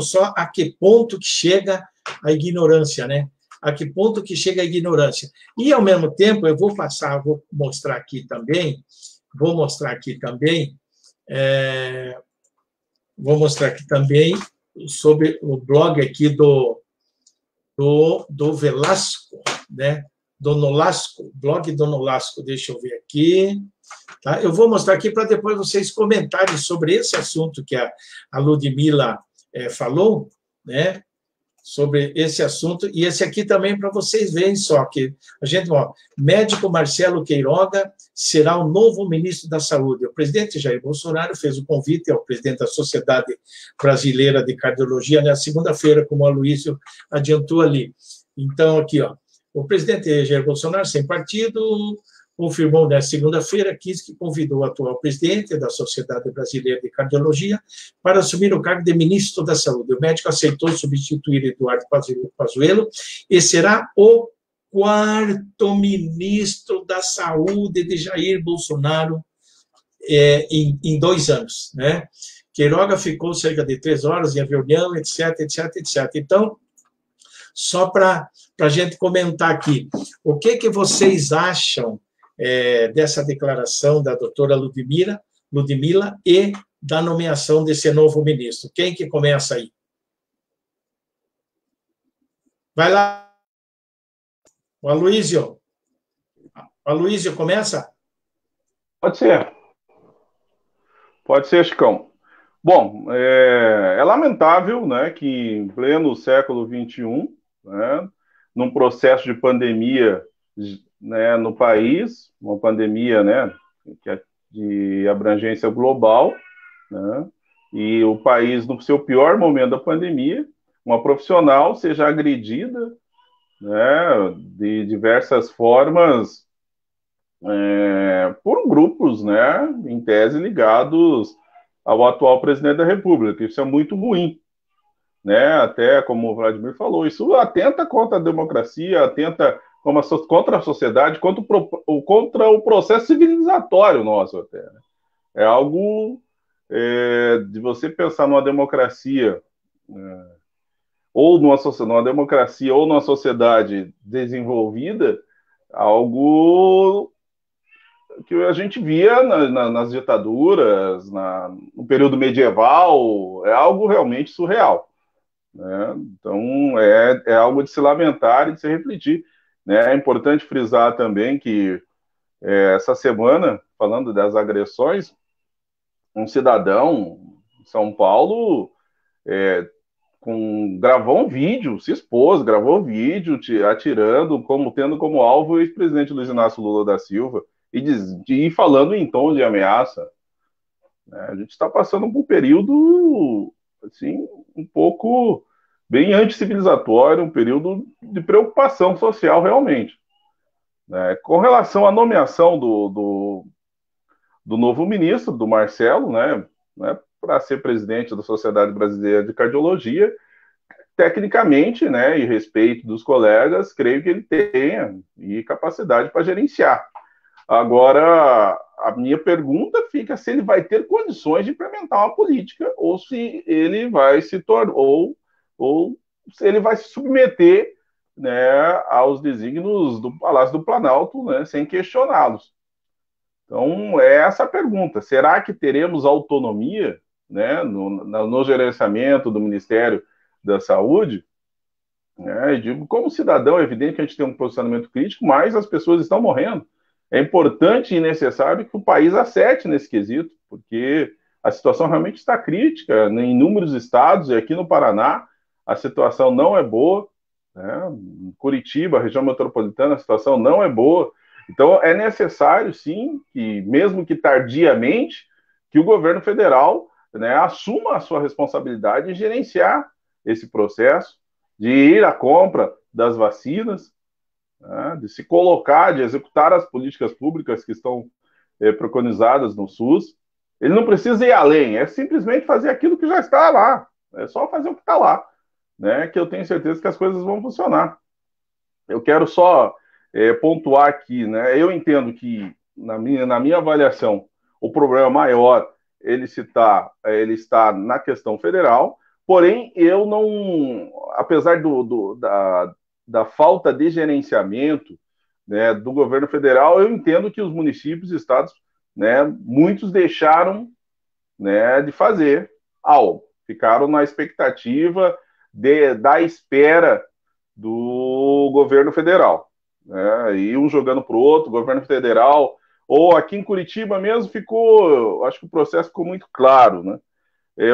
Speaker 1: só a que ponto que chega a ignorância, né? A que ponto que chega a ignorância. E, ao mesmo tempo, eu vou mostrar aqui também sobre o blog aqui do Velasco, né? Do Nolasco, blog do Nolasco, deixa eu ver aqui. Tá? Eu vou mostrar aqui para depois vocês comentarem sobre esse assunto que a Ludmilla falou, né? Sobre esse assunto, e esse aqui também para vocês verem só, que a gente, médico Marcelo Queiroga será o novo ministro da Saúde. O presidente Jair Bolsonaro fez o convite ao presidente da Sociedade Brasileira de Cardiologia na segunda-feira, como o Aloysio adiantou ali. Então, aqui, o presidente Jair Bolsonaro, sem partido, confirmou na segunda-feira que convidou o atual presidente da Sociedade Brasileira de Cardiologia para assumir o cargo de ministro da Saúde. O médico aceitou substituir Eduardo Pazuello e será o 4º ministro da Saúde de Jair Bolsonaro em 2 anos, né? Queiroga ficou cerca de 3 horas em reunião, etc. Então, só para a gente comentar aqui, o que vocês acham dessa declaração da doutora Ludmilla e da nomeação desse novo ministro? Quem que começa aí? Vai lá. O Aloysio. Aloysio, começa?
Speaker 4: Pode ser. Pode ser, Chicão. Bom, é lamentável, né, que em pleno século XXI, né, num processo de pandemia, né, no país, uma pandemia, né, de abrangência global, né, e o país, no seu pior momento da pandemia, uma profissional seja agredida, né, de diversas formas, por grupos, né, em tese ligados ao atual presidente da República. Isso é muito ruim, né? Até como o Vladimir falou, isso atenta contra a democracia, atenta contra a sociedade, contra o processo civilizatório nosso até. Né? É algo de você pensar numa democracia, ou numa democracia ou numa sociedade desenvolvida, algo que a gente via nas ditaduras, no período medieval, é algo realmente surreal. Né? Então, é algo de se lamentar e de se refletir. Né? É importante frisar também que essa semana, falando das agressões, um cidadão em São Paulo gravou um vídeo, se expôs, gravou vídeo atirando, tendo como alvo o ex-presidente Luiz Inácio Lula da Silva e falando em tom de ameaça. Né? A gente está passando por um período assim, um pouco bem anticivilizatório, um período de preocupação social realmente. Né? Com relação à nomeação do novo ministro, do Marcelo, né, para ser presidente da Sociedade Brasileira de Cardiologia, tecnicamente, né, e respeito dos colegas, creio que ele tenha capacidade para gerenciar. Agora, a minha pergunta fica se ele vai ter condições de implementar uma política ou se ele vai se tornar ou se ele vai se submeter, né, aos desígnios do Palácio do Planalto, né, sem questioná-los. Então, é essa a pergunta. Será que teremos autonomia, né, no gerenciamento do Ministério da Saúde? Eu digo, como cidadão, é evidente que a gente tem um posicionamento crítico, mas as pessoas estão morrendo. É importante e necessário que o país acerte nesse quesito, porque a situação realmente está crítica, né, em inúmeros estados, e aqui no Paraná a situação não é boa, né? Em Curitiba, a região metropolitana, a situação não é boa. Então é necessário, sim, que mesmo que tardiamente, que o governo federal, né, assuma a sua responsabilidade em gerenciar esse processo, de ir à compra das vacinas, né, de se colocar, de executar as políticas públicas que estão preconizadas no SUS. Ele não precisa ir além, é simplesmente fazer aquilo que já está lá, é só fazer o que está lá, né, que eu tenho certeza que as coisas vão funcionar. Eu quero só pontuar aqui, né, eu entendo que, na minha avaliação, o problema maior ele está na questão federal, porém, eu não, apesar da falta de gerenciamento, né, do governo federal, eu entendo que os municípios e estados, né, muitos deixaram, né, de fazer algo, ficaram na expectativa da espera do governo federal, né, e um jogando para o outro, o governo federal, ou aqui em Curitiba mesmo acho que o processo ficou muito claro, né?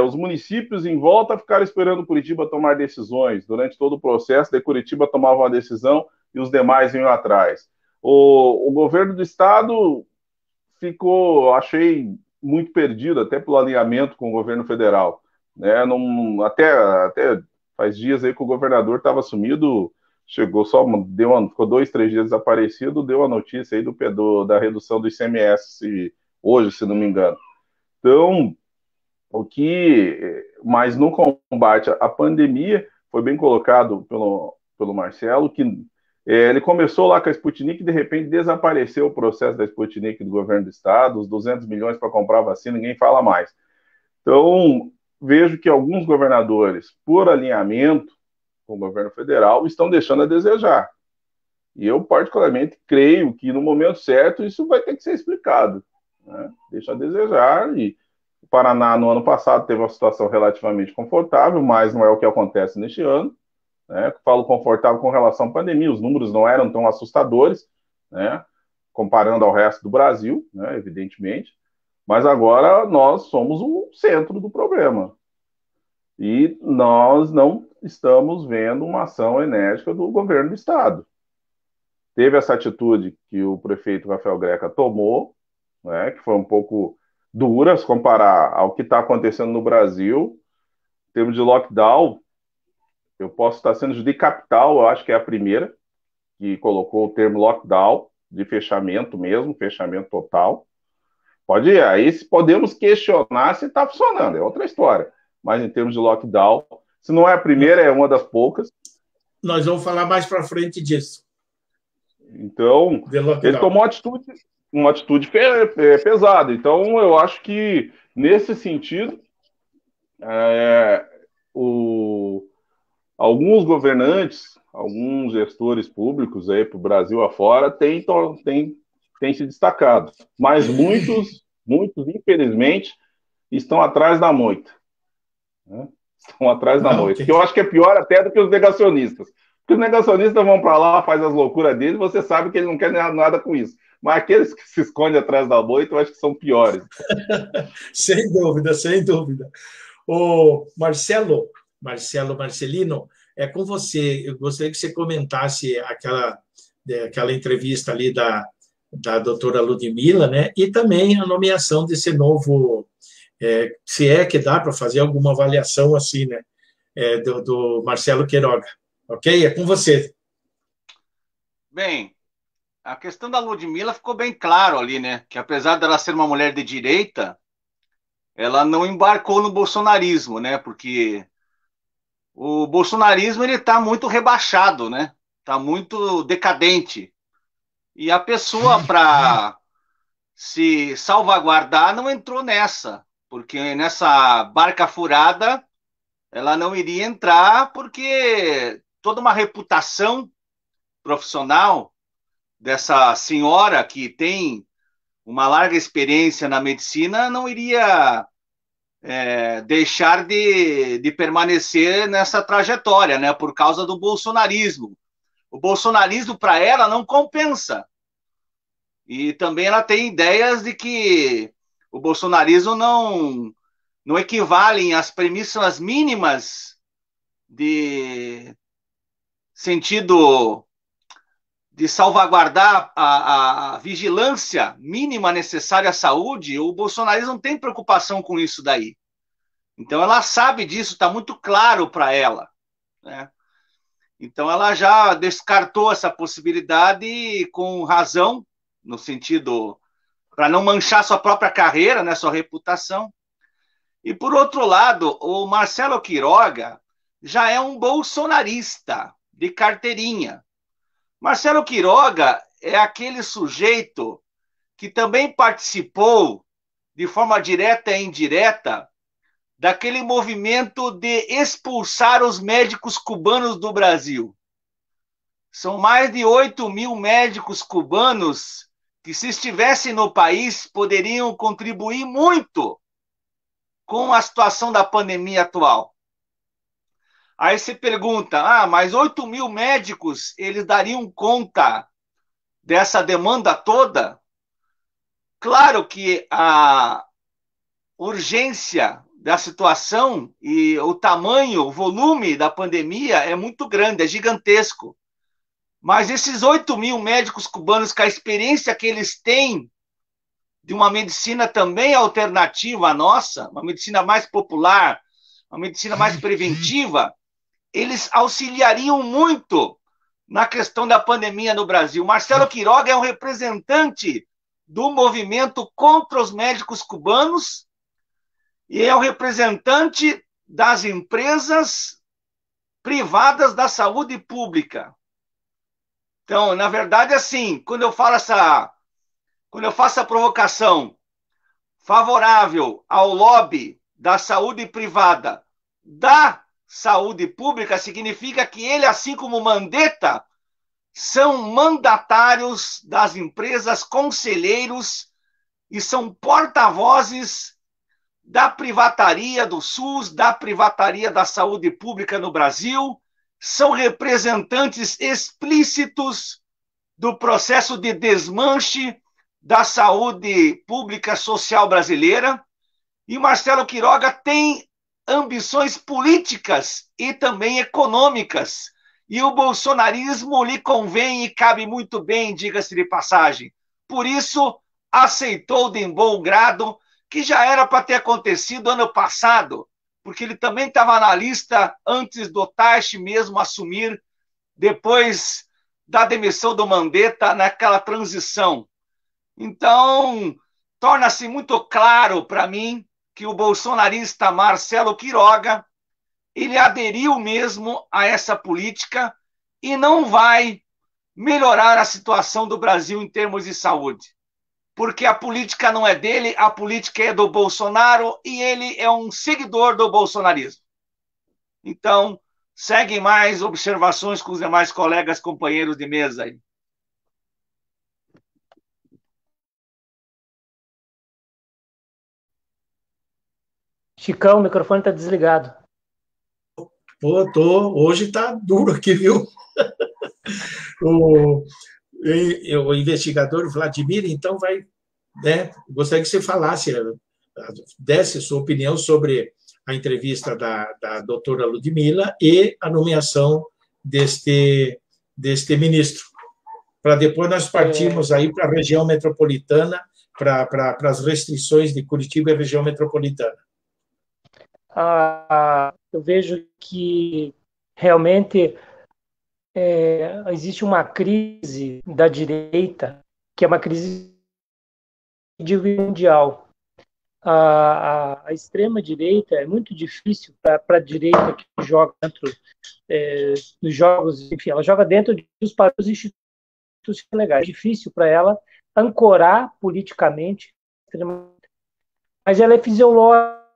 Speaker 4: Os municípios em volta ficaram esperando Curitiba tomar decisões durante todo o processo, daí Curitiba tomava uma decisão e os demais iam atrás. O governo do estado achei muito perdido, até pelo alinhamento com o governo federal. Né? Até faz dias aí que o governador estava sumido, ficou 2, 3 dias desaparecido, deu a notícia aí da redução do ICMS hoje, se não me engano. Então, mas no combate à pandemia, foi bem colocado pelo Marcelo, que ele começou lá com a Sputnik e de repente desapareceu o processo da Sputnik do governo do estado, os 200 milhões para comprar vacina, ninguém fala mais. Então, vejo que alguns governadores, por alinhamento com o governo federal, estão deixando a desejar. E eu, particularmente, creio que no momento certo isso vai ter que ser explicado. Né? Deixa a desejar. E o Paraná, no ano passado, teve uma situação relativamente confortável, mas não é o que acontece neste ano. Né? Falo confortável com relação à pandemia, os números não eram tão assustadores, né? Comparando ao resto do Brasil, né? Evidentemente, mas agora nós somos o centro do problema. E nós não estamos vendo uma ação enérgica do governo do estado. Teve essa atitude que o prefeito Rafael Greca tomou, né? Que foi um pouco dura se comparar ao que está acontecendo no Brasil. Em termos de lockdown, eu posso estar sendo de capital, eu acho que é a primeira que colocou o termo lockdown, de fechamento mesmo, fechamento total. Pode ir, aí podemos questionar se está funcionando, é outra história. Mas em termos de lockdown, se não é a primeira, é uma das poucas.
Speaker 1: Nós vamos falar mais para frente disso.
Speaker 4: Então, ele tomou uma atitude pesada. Então, eu acho que, nesse sentido, alguns governantes, alguns gestores públicos aí para o Brasil afora têm se destacado. Mas muitos, infelizmente, estão atrás da moita. Né? Estão atrás da moita. Que eu acho que é pior até do que os negacionistas. Porque os negacionistas vão para lá, faz as loucuras deles, você sabe que eles não querem nada com isso. Mas aqueles que se escondem atrás da moita, eu acho que são piores.
Speaker 1: Sem dúvida, sem dúvida. O Marcelino, é com você. Eu gostaria que você comentasse aquela entrevista ali da doutora Ludmila, né? E também a nomeação desse novo, se é que dá para fazer alguma avaliação assim, né? Do Marcelo Queiroga. Ok? É com você.
Speaker 2: Bem, a questão da Ludmila ficou bem claro ali, né? Que apesar dela ser uma mulher de direita, ela não embarcou no bolsonarismo, né? Porque o bolsonarismo ele está muito rebaixado, né? Está muito decadente. E a pessoa, para se salvaguardar, não entrou nessa. Porque nessa barca furada, ela não iria entrar, porque toda uma reputação profissional dessa senhora que tem uma larga experiência na medicina não iria deixar de permanecer nessa trajetória, né, por causa do bolsonarismo. O bolsonarismo, para ela, não compensa. E também ela tem ideias de que o bolsonarismo não equivale às premissas mínimas de sentido de salvaguardar a vigilância mínima necessária à saúde. O bolsonarismo não tem preocupação com isso daí. Então, ela sabe disso, está muito claro para ela. Né? Então, ela já descartou essa possibilidade com razão, no sentido para não manchar sua própria carreira, né, sua reputação. E, por outro lado, o Marcelo Queiroga já é um bolsonarista de carteirinha. Marcelo Queiroga é aquele sujeito que também participou, de forma direta e indireta, daquele movimento de expulsar os médicos cubanos do Brasil. São mais de 8.000 médicos cubanos que, se estivessem no país, poderiam contribuir muito com a situação da pandemia atual. Aí você pergunta, mas 8.000 médicos, eles dariam conta dessa demanda toda? Claro que a urgência da situação e o tamanho, o volume da pandemia é muito grande, é gigantesco. Mas esses 8.000 médicos cubanos, com a experiência que eles têm de uma medicina também alternativa à nossa, uma medicina mais popular, uma medicina mais preventiva, eles auxiliariam muito na questão da pandemia no Brasil. Marcelo Queiroga é um representante do movimento contra os médicos cubanos e é um representante das empresas privadas da saúde pública. Então, na verdade, assim, quando eu faço a provocação favorável ao lobby da saúde privada da saúde pública, significa que ele, assim como Mandetta, são mandatários das empresas, conselheiros e são porta-vozes da privataria do SUS, da privataria da saúde pública no Brasil, são representantes explícitos do processo de desmanche da saúde pública social brasileira. E Marcelo Queiroga tem ambições políticas e também econômicas. E o bolsonarismo lhe convém e cabe muito bem, diga-se de passagem. Por isso, aceitou de bom grado, que já era para ter acontecido ano passado, porque ele também estava na lista antes do Taixe mesmo assumir, depois da demissão do Mandetta naquela transição. Então, torna-se muito claro para mim que o bolsonarista Marcelo Quiroga, ele aderiu mesmo a essa política e não vai melhorar a situação do Brasil em termos de saúde. Porque a política não é dele, a política é do Bolsonaro e ele é um seguidor do bolsonarismo. Então, seguem mais observações com os demais colegas, companheiros de mesa aí.
Speaker 3: Chicão, o microfone está desligado.
Speaker 1: Pô, hoje está duro aqui, viu? O investigador Vladimir, então, vai, né, gostaria que você falasse, desse sua opinião sobre a entrevista da doutora Ludmila e a nomeação deste ministro, para depois nós partirmos aí para a região metropolitana, para as restrições de Curitiba e região metropolitana.
Speaker 3: Eu vejo que realmente existe uma crise da direita, que é uma crise mundial. A extrema-direita é muito difícil para a direita que joga dentro dos jogos, enfim, ela joga dentro dos padrões institucionais legais. É difícil para ela ancorar politicamente, mas ela é fisiológica.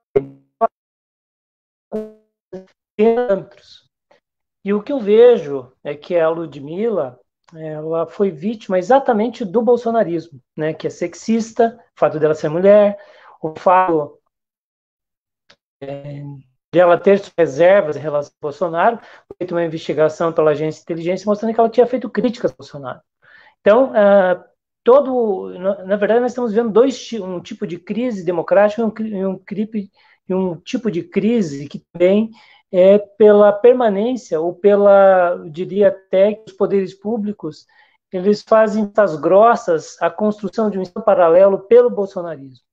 Speaker 3: E o que eu vejo é que a Ludmila, ela foi vítima exatamente do bolsonarismo, né, que é sexista, o fato dela ser mulher, o fato de ela ter reservas em relação ao Bolsonaro, feito uma investigação pela agência de inteligência mostrando que ela tinha feito críticas ao Bolsonaro. Então, na verdade, nós estamos vendo um tipo de crise democrática e um tipo de crise que também é pela permanência ou eu diria até que os poderes públicos, eles fazem das grossas a construção de um Estado paralelo pelo bolsonarismo.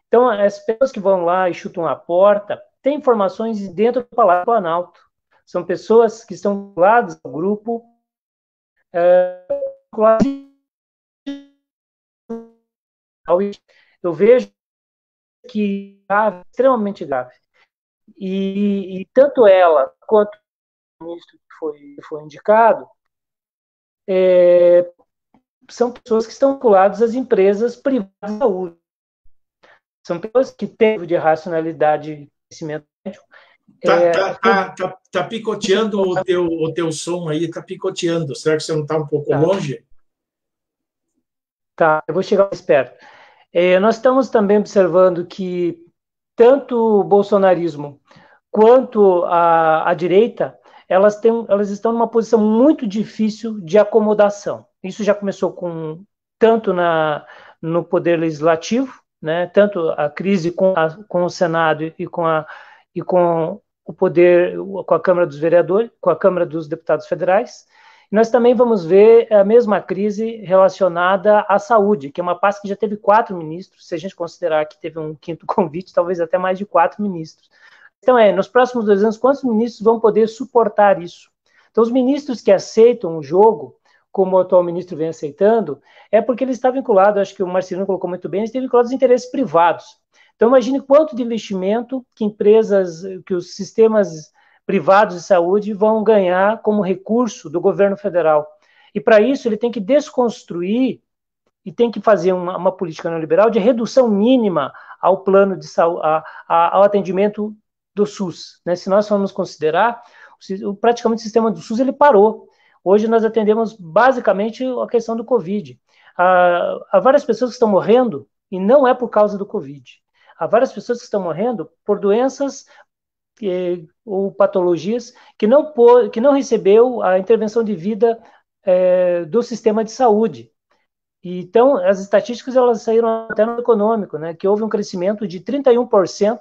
Speaker 3: Então, as pessoas que vão lá e chutam a porta têm informações dentro do Palácio do Planalto. São pessoas que estão vinculadas ao grupo, eu vejo que é extremamente grave. E tanto ela quanto o ministro que foi indicado são pessoas que estão vinculadas às empresas privadas de saúde. São pessoas que têm de racionalidade e conhecimento médico.
Speaker 1: Tá picoteando o teu som aí, tá picoteando. Será que você não está um pouco longe?
Speaker 3: Tá, eu vou chegar mais perto. Nós estamos também observando que tanto o bolsonarismo quanto a direita, elas estão numa posição muito difícil de acomodação. Isso já começou tanto no poder legislativo, né, tanto a crise com o Senado e com o poder, com a Câmara dos Vereadores, com a Câmara dos Deputados Federais. Nós também vamos ver a mesma crise relacionada à saúde, que é uma pasta que já teve 4 ministros, se a gente considerar que teve um 5º convite, talvez até mais de 4 ministros. Então, nos próximos 2 anos, quantos ministros vão poder suportar isso? Então, os ministros que aceitam o jogo, como o atual ministro vem aceitando, é porque ele está vinculado, acho que o Marcelino colocou muito bem, ele está vinculado aos interesses privados. Então, imagine quanto de investimento que os sistemas privados de saúde vão ganhar como recurso do governo federal. E, para isso, ele tem que desconstruir e tem que fazer uma política neoliberal de redução mínima ao plano de saúde, ao atendimento do SUS. Né? Se nós formos considerar, praticamente o sistema do SUS ele parou. Hoje nós atendemos basicamente a questão do Covid. Há várias pessoas que estão morrendo e não é por causa do Covid. Há várias pessoas que estão morrendo por doenças ou patologias que não recebeu a intervenção de vida do sistema de saúde. Então, as estatísticas elas saíram até no econômico, né, que houve um crescimento de 31%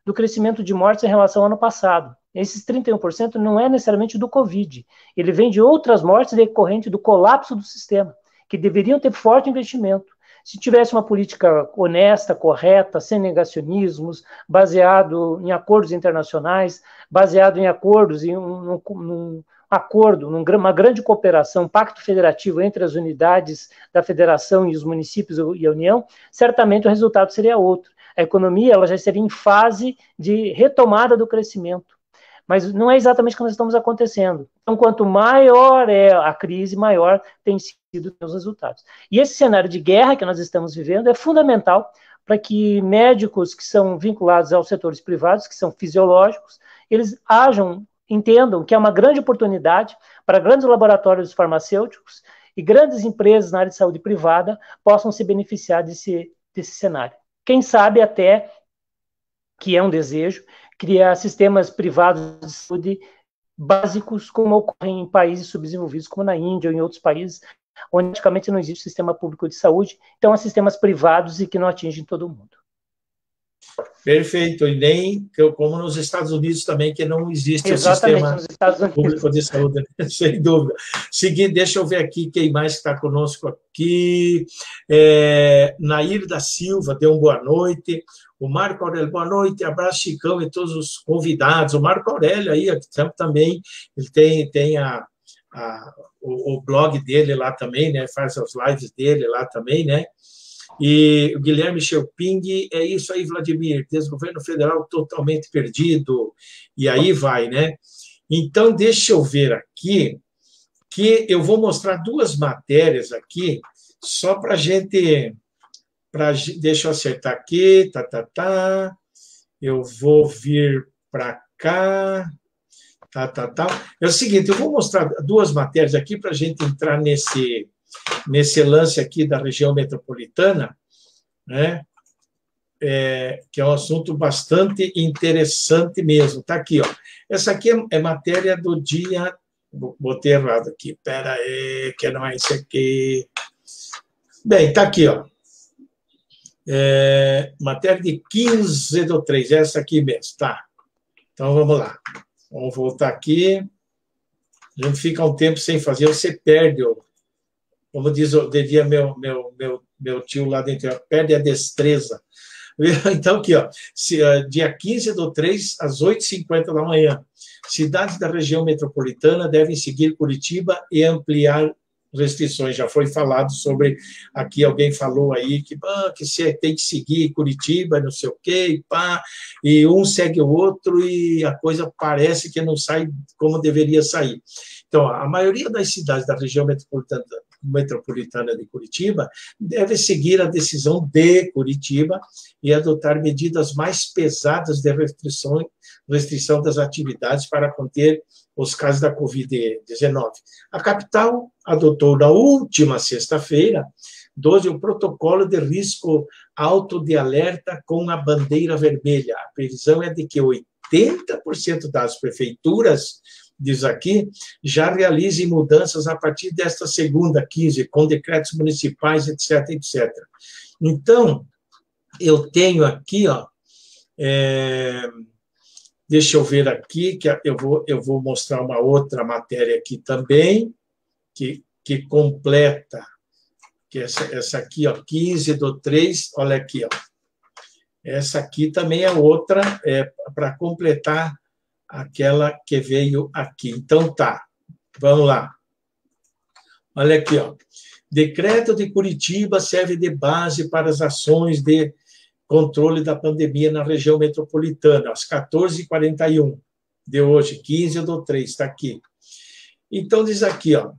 Speaker 3: do crescimento de mortes em relação ao ano passado. Esses 31% não é necessariamente do Covid, ele vem de outras mortes decorrentes do colapso do sistema, que deveriam ter forte investimento. Se tivesse uma política honesta, correta, sem negacionismos, baseado em acordos internacionais, baseado em acordos, em um acordo, numa grande cooperação, um pacto federativo entre as unidades da federação e os municípios e a União, certamente o resultado seria outro. A economia ela já seria em fase de retomada do crescimento. Mas não é exatamente o que nós estamos acontecendo. Então, quanto maior é a crise, maior tem sido os resultados. E esse cenário de guerra que nós estamos vivendo é fundamental para que médicos que são vinculados aos setores privados, que são fisiológicos, eles entendam que é uma grande oportunidade para grandes laboratórios farmacêuticos e grandes empresas na área de saúde privada possam se beneficiar desse cenário. Quem sabe até, que é um desejo, criar sistemas privados de saúde básicos, como ocorrem em países subdesenvolvidos, como na Índia ou em outros países, onde praticamente não existe sistema público de saúde, então há sistemas privados e que não atingem todo mundo.
Speaker 1: Perfeito, e nem como nos Estados Unidos também, que não existe o sistema público de saúde, sem dúvida. Seguinte, deixa eu ver aqui quem mais está conosco aqui. Nair da Silva deu uma boa noite. O Marco Aurélio, boa noite, abraço, Chicão, e todos os convidados. O Marco Aurélio aí, também, ele tem o blog dele lá também, né? Faz as lives dele lá também, né? E o Guilherme Schelping, é isso aí, Vladimir, desgoverno federal totalmente perdido, e aí vai, né? Então, deixa eu ver aqui, que eu vou mostrar duas matérias aqui, só para a gente... deixa eu acertar aqui, eu vou vir para cá, É o seguinte, eu vou mostrar duas matérias aqui para a gente entrar nesse lance aqui da região metropolitana, né? Que é um assunto bastante interessante mesmo. Está aqui, ó. Essa aqui é matéria do dia... Botei errado aqui. Espera aí, que não é isso aqui. Bem, está aqui, ó. Matéria de 15/3, essa aqui mesmo, tá? Então, vamos lá. Vamos voltar aqui. A gente fica um tempo sem fazer, você perde, como diria meu tio lá dentro, perde a destreza. Então, aqui, ó, dia 15/3, às 8h50 da manhã, cidades da região metropolitana devem seguir Curitiba e ampliar restrições. Já foi falado sobre, aqui alguém falou aí que você tem que seguir Curitiba, não sei o quê, e um segue o outro e a coisa parece que não sai como deveria sair. Então, a maioria das cidades da região metropolitana de Curitiba deve seguir a decisão de Curitiba e adotar medidas mais pesadas de restrição das atividades para conter os casos da Covid-19. A capital adotou na última sexta-feira, 12, o protocolo de risco alto de alerta com a bandeira vermelha. A previsão é de que 80% das prefeituras, diz aqui, já realizem mudanças a partir desta segunda, 15, com decretos municipais, etc., etc. Então, eu tenho aqui, ó, deixa eu ver aqui, que eu vou mostrar uma outra matéria aqui também, que completa, que essa aqui, ó, 15/3, olha aqui, ó. Essa aqui também é outra, para completar aquela que veio aqui. Então, tá, vamos lá. Olha aqui, ó. Decreto de Curitiba serve de base para as ações de controle da pandemia na região metropolitana, às 14h41 de hoje, 15/3, está aqui. Então, diz aqui, ó,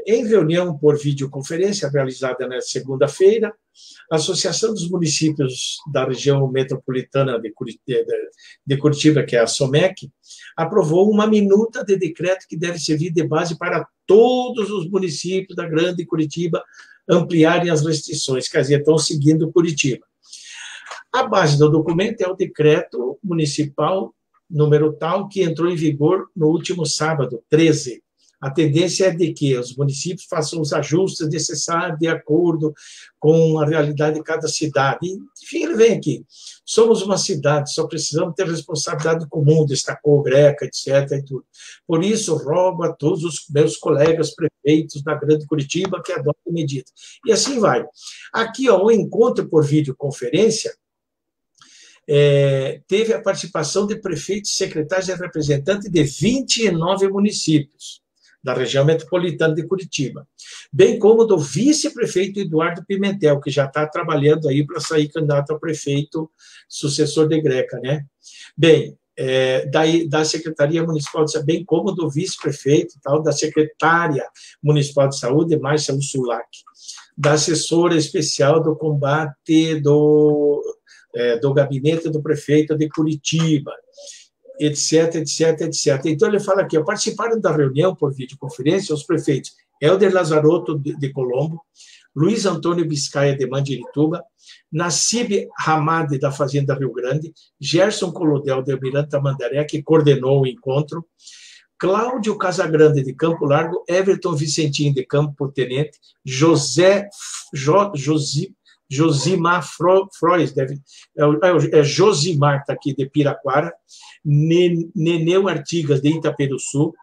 Speaker 1: em reunião por videoconferência realizada na segunda-feira, a Associação dos Municípios da Região Metropolitana de Curitiba, que é a SOMEC, aprovou uma minuta de decreto que deve servir de base para todos os municípios da Grande Curitiba ampliarem as restrições, quer dizer, estão seguindo Curitiba. A base do documento é o decreto municipal número tal, que entrou em vigor no último sábado, 13. A tendência é de que os municípios façam os ajustes necessários de acordo com a realidade de cada cidade. Enfim, ele vem aqui. Somos uma cidade, só precisamos ter responsabilidade comum, destacou o Greca, etc. E tudo. Por isso, rogo a todos os meus colegas prefeitos da Grande Curitiba que adotem medidas. E assim vai. Aqui, ó, o encontro por videoconferência teve a participação de prefeitos, secretários e representantes de 29 municípios da região metropolitana de Curitiba, bem como do vice-prefeito Eduardo Pimentel, que já está trabalhando aí para sair candidato a prefeito, sucessor de Greca, né? Bem, da Secretaria Municipal de Saúde, bem como do vice-prefeito, da secretária municipal de saúde, Márcia Ursulac, da assessora especial do combate do gabinete do prefeito de Curitiba, etc, etc, etc. Então, ele fala aqui, participaram da reunião por videoconferência os prefeitos Helder Lazarotto de Colombo, Luiz Antônio Biscaia de Mandirituba, Nassib Hamad da Fazenda Rio Grande, Gerson Colodel de Almirante Tamandaré, que coordenou o encontro, Cláudio Casagrande de Campo Largo, Everton Vicentim de Campo Tenente, Josimar Frois, Josimar está aqui de Piraquara, Neneu Artigas de Itaperuçu,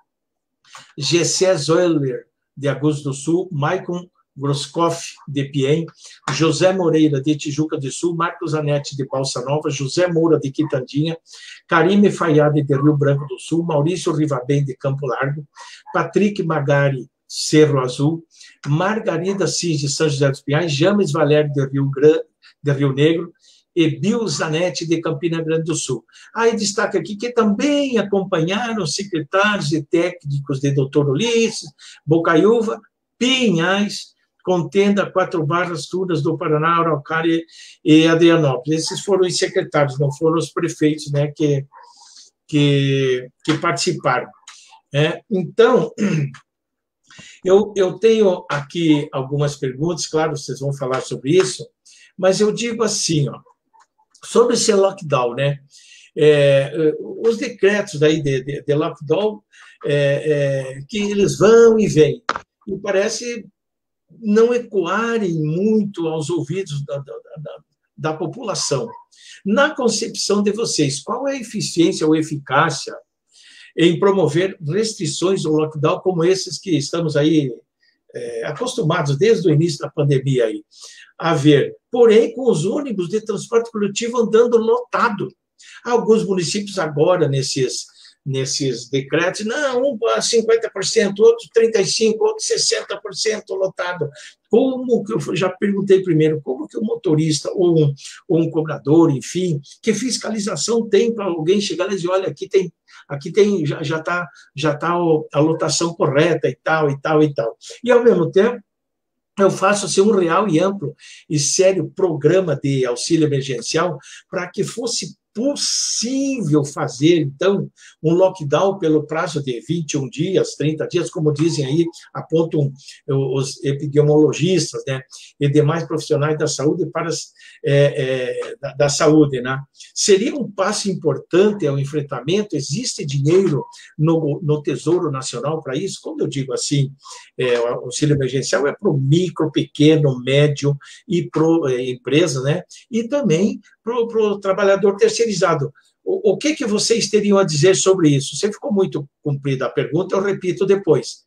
Speaker 1: Gessé Zoller de Agudos do Sul, Maicon Groskoff de Piem, José Moreira de Tijuca do Sul, Marcos Anete de Balsa Nova, José Moura de Quitandinha, Karime Fayade de Rio Branco do Sul, Maurício Rivabem de Campo Largo, Patrick Magari, Cerro Azul, Margarida Cis de São José dos Pinhais, James Valério de Rio Negro e Bill Zanetti de Campina Grande do Sul. Aí destaca aqui que também acompanharam secretários e técnicos de Doutor Ulisses, Bocaiúva, Pinhais, Contenda, Quatro Barras, Tunas do Paraná, Araucária e Adrianópolis. Esses foram os secretários, não foram os prefeitos, né, que participaram. Então, eu tenho aqui algumas perguntas, claro, vocês vão falar sobre isso, mas eu digo assim, sobre esse lockdown, né? Os decretos daí de lockdown, que eles vão e vêm, e parece não ecoarem muito aos ouvidos da população. Na concepção de vocês, qual é a eficiência ou eficácia em promover restrições ou lockdown como esses que estamos aí acostumados desde o início da pandemia aí, a ver, porém com os ônibus de transporte coletivo andando lotado. Alguns municípios agora, nesses decretos, não, um 50%, outro 35%, outro 60% lotado. Como que eu já perguntei primeiro, como que o motorista ou um cobrador, enfim, que fiscalização tem para alguém chegar lá e dizer, olha, aqui tem já está a lotação correta e tal, e tal, e tal. E, ao mesmo tempo, eu faço assim, um real e amplo e sério programa de auxílio emergencial para que fosse possível fazer, então, um lockdown pelo prazo de 21 dias, 30 dias, como dizem aí, apontam os epidemiologistas, né, e demais profissionais da saúde da saúde, né? Seria um passo importante ao enfrentamento? Existe dinheiro no Tesouro Nacional para isso? Quando eu digo assim, o auxílio emergencial é para o micro, pequeno, médio e para empresa, né? E também para o trabalhador terceirizado. O que vocês teriam a dizer sobre isso? Se ficou muito comprida a pergunta, eu repito depois.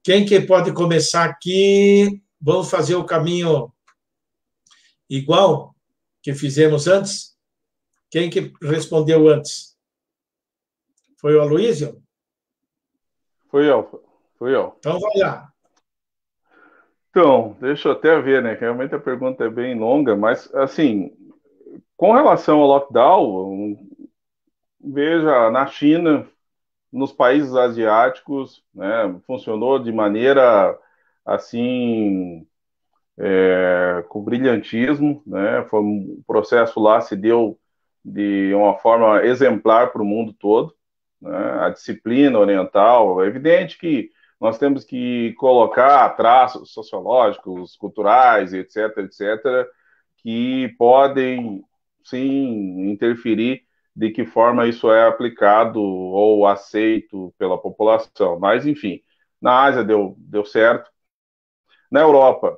Speaker 1: Quem que pode começar aqui? Vamos fazer o caminho igual que fizemos antes? Quem que respondeu antes? Foi o Aloysio?
Speaker 4: Fui eu.
Speaker 1: Então, vai lá.
Speaker 4: Então, deixa eu até ver, né? Que realmente a pergunta é bem longa, mas, assim, com relação ao lockdown, veja, na China, nos países asiáticos, né, funcionou de maneira, assim, com brilhantismo, né? Foi um processo lá, se deu de uma forma exemplar para o mundo todo, né? A disciplina oriental, é evidente que nós temos que colocar traços sociológicos, culturais, etc., etc., que podem, sim, interferir de que forma isso é aplicado ou aceito pela população. Mas, enfim, na Ásia deu certo. Na Europa,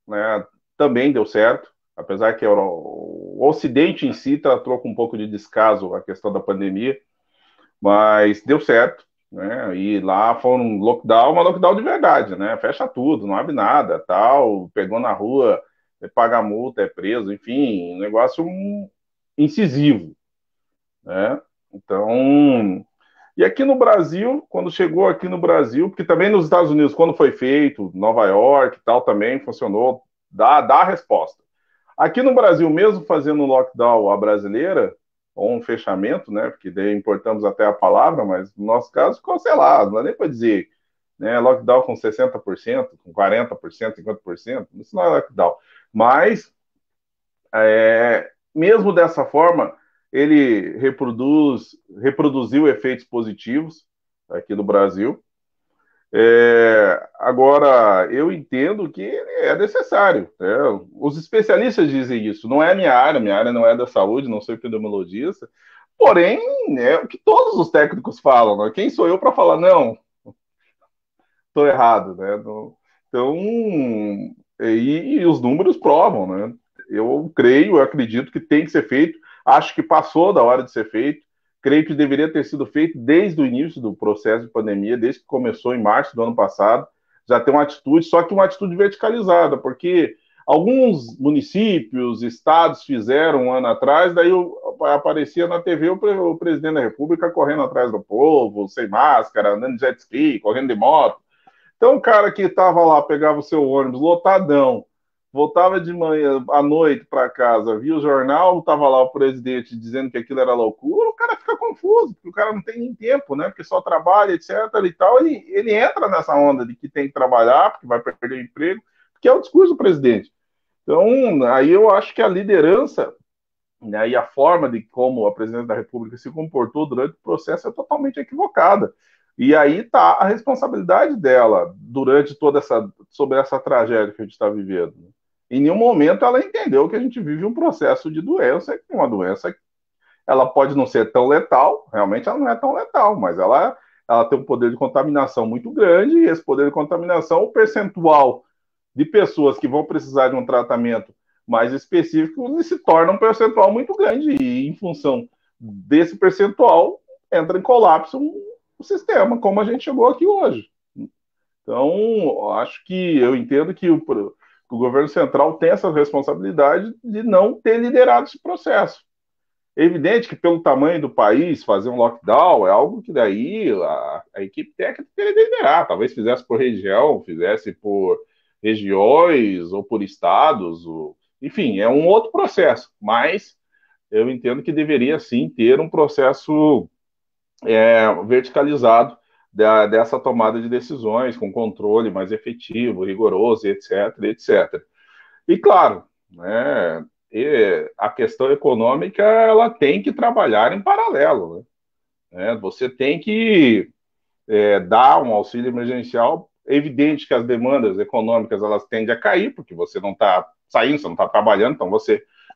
Speaker 4: né, também deu certo, apesar que o Ocidente em si tratou com um pouco de descaso a questão da pandemia, mas deu certo. Né? E lá foi um lockdown de verdade, né? Fecha tudo, não abre nada, tal, pegou na rua, paga multa, é preso, enfim, um negócio incisivo, né? Então, e aqui no Brasil, quando chegou aqui no Brasil, porque também nos Estados Unidos, quando foi feito, Nova York e tal, também funcionou, dá a resposta. Aqui no Brasil, mesmo fazendo um lockdown à brasileira, ou um fechamento, né, porque daí importamos até a palavra, mas no nosso caso ficou, sei lá, não dá nem para dizer, né, lockdown com 60%, com 40%, 50%, isso não é lockdown. Mas, mesmo dessa forma, ele reproduziu efeitos positivos aqui no Brasil. Agora, eu entendo que é necessário, né? Os especialistas dizem isso, não é minha área não é da saúde, não sou epidemiologista, porém, é o que todos os técnicos falam, né? Quem sou eu para falar, não, estou errado, né? Então, e os números provam, né? Eu creio, eu acredito que tem que ser feito, acho que passou da hora de ser feito, creio que deveria ter sido feito desde o início do processo de pandemia, desde que começou em março do ano passado, já tem uma atitude, só que uma atitude verticalizada, porque alguns municípios, estados fizeram um ano atrás, daí aparecia na TV o presidente da República correndo atrás do povo, sem máscara, andando de jet ski, correndo de moto. Então, o cara que estava lá, pegava o seu ônibus lotadão, voltava de manhã, à noite para casa, via o jornal, estava lá o presidente dizendo que aquilo era loucura, o cara fica confuso, porque o cara não tem nem tempo, né? Porque só trabalha, etc. e tal, ele entra nessa onda de que tem que trabalhar, porque vai perder o emprego, que é o discurso do presidente. Então, aí eu acho que a liderança, né, e a forma de como a presidente da República se comportou durante o processo é totalmente equivocada. E aí está a responsabilidade dela durante sobre essa tragédia que a gente está vivendo. Em nenhum momento ela entendeu que a gente vive um processo de doença, que uma doença, ela pode não ser tão letal, realmente ela não é tão letal, mas ela tem um poder de contaminação muito grande, e esse poder de contaminação, o percentual de pessoas que vão precisar de um tratamento mais específico, ele se torna um percentual muito grande, e em função desse percentual, entra em colapso o sistema, como a gente chegou aqui hoje. Então, acho que eu entendo que o governo central tem essa responsabilidade de não ter liderado esse processo. É evidente que, pelo tamanho do país, fazer um lockdown é algo que daí a equipe técnica teria de liderar. Talvez fizesse por região, fizesse por regiões ou por estados. Enfim, é um outro processo. Mas eu entendo que deveria, sim, ter um processo verticalizado dessa tomada de decisões, com controle mais efetivo, rigoroso, etc, etc. E, claro, né, a questão econômica ela tem que trabalhar em paralelo. Né? Você tem que dar um auxílio emergencial. É evidente que as demandas econômicas elas tendem a cair, porque você não está saindo, você não está trabalhando,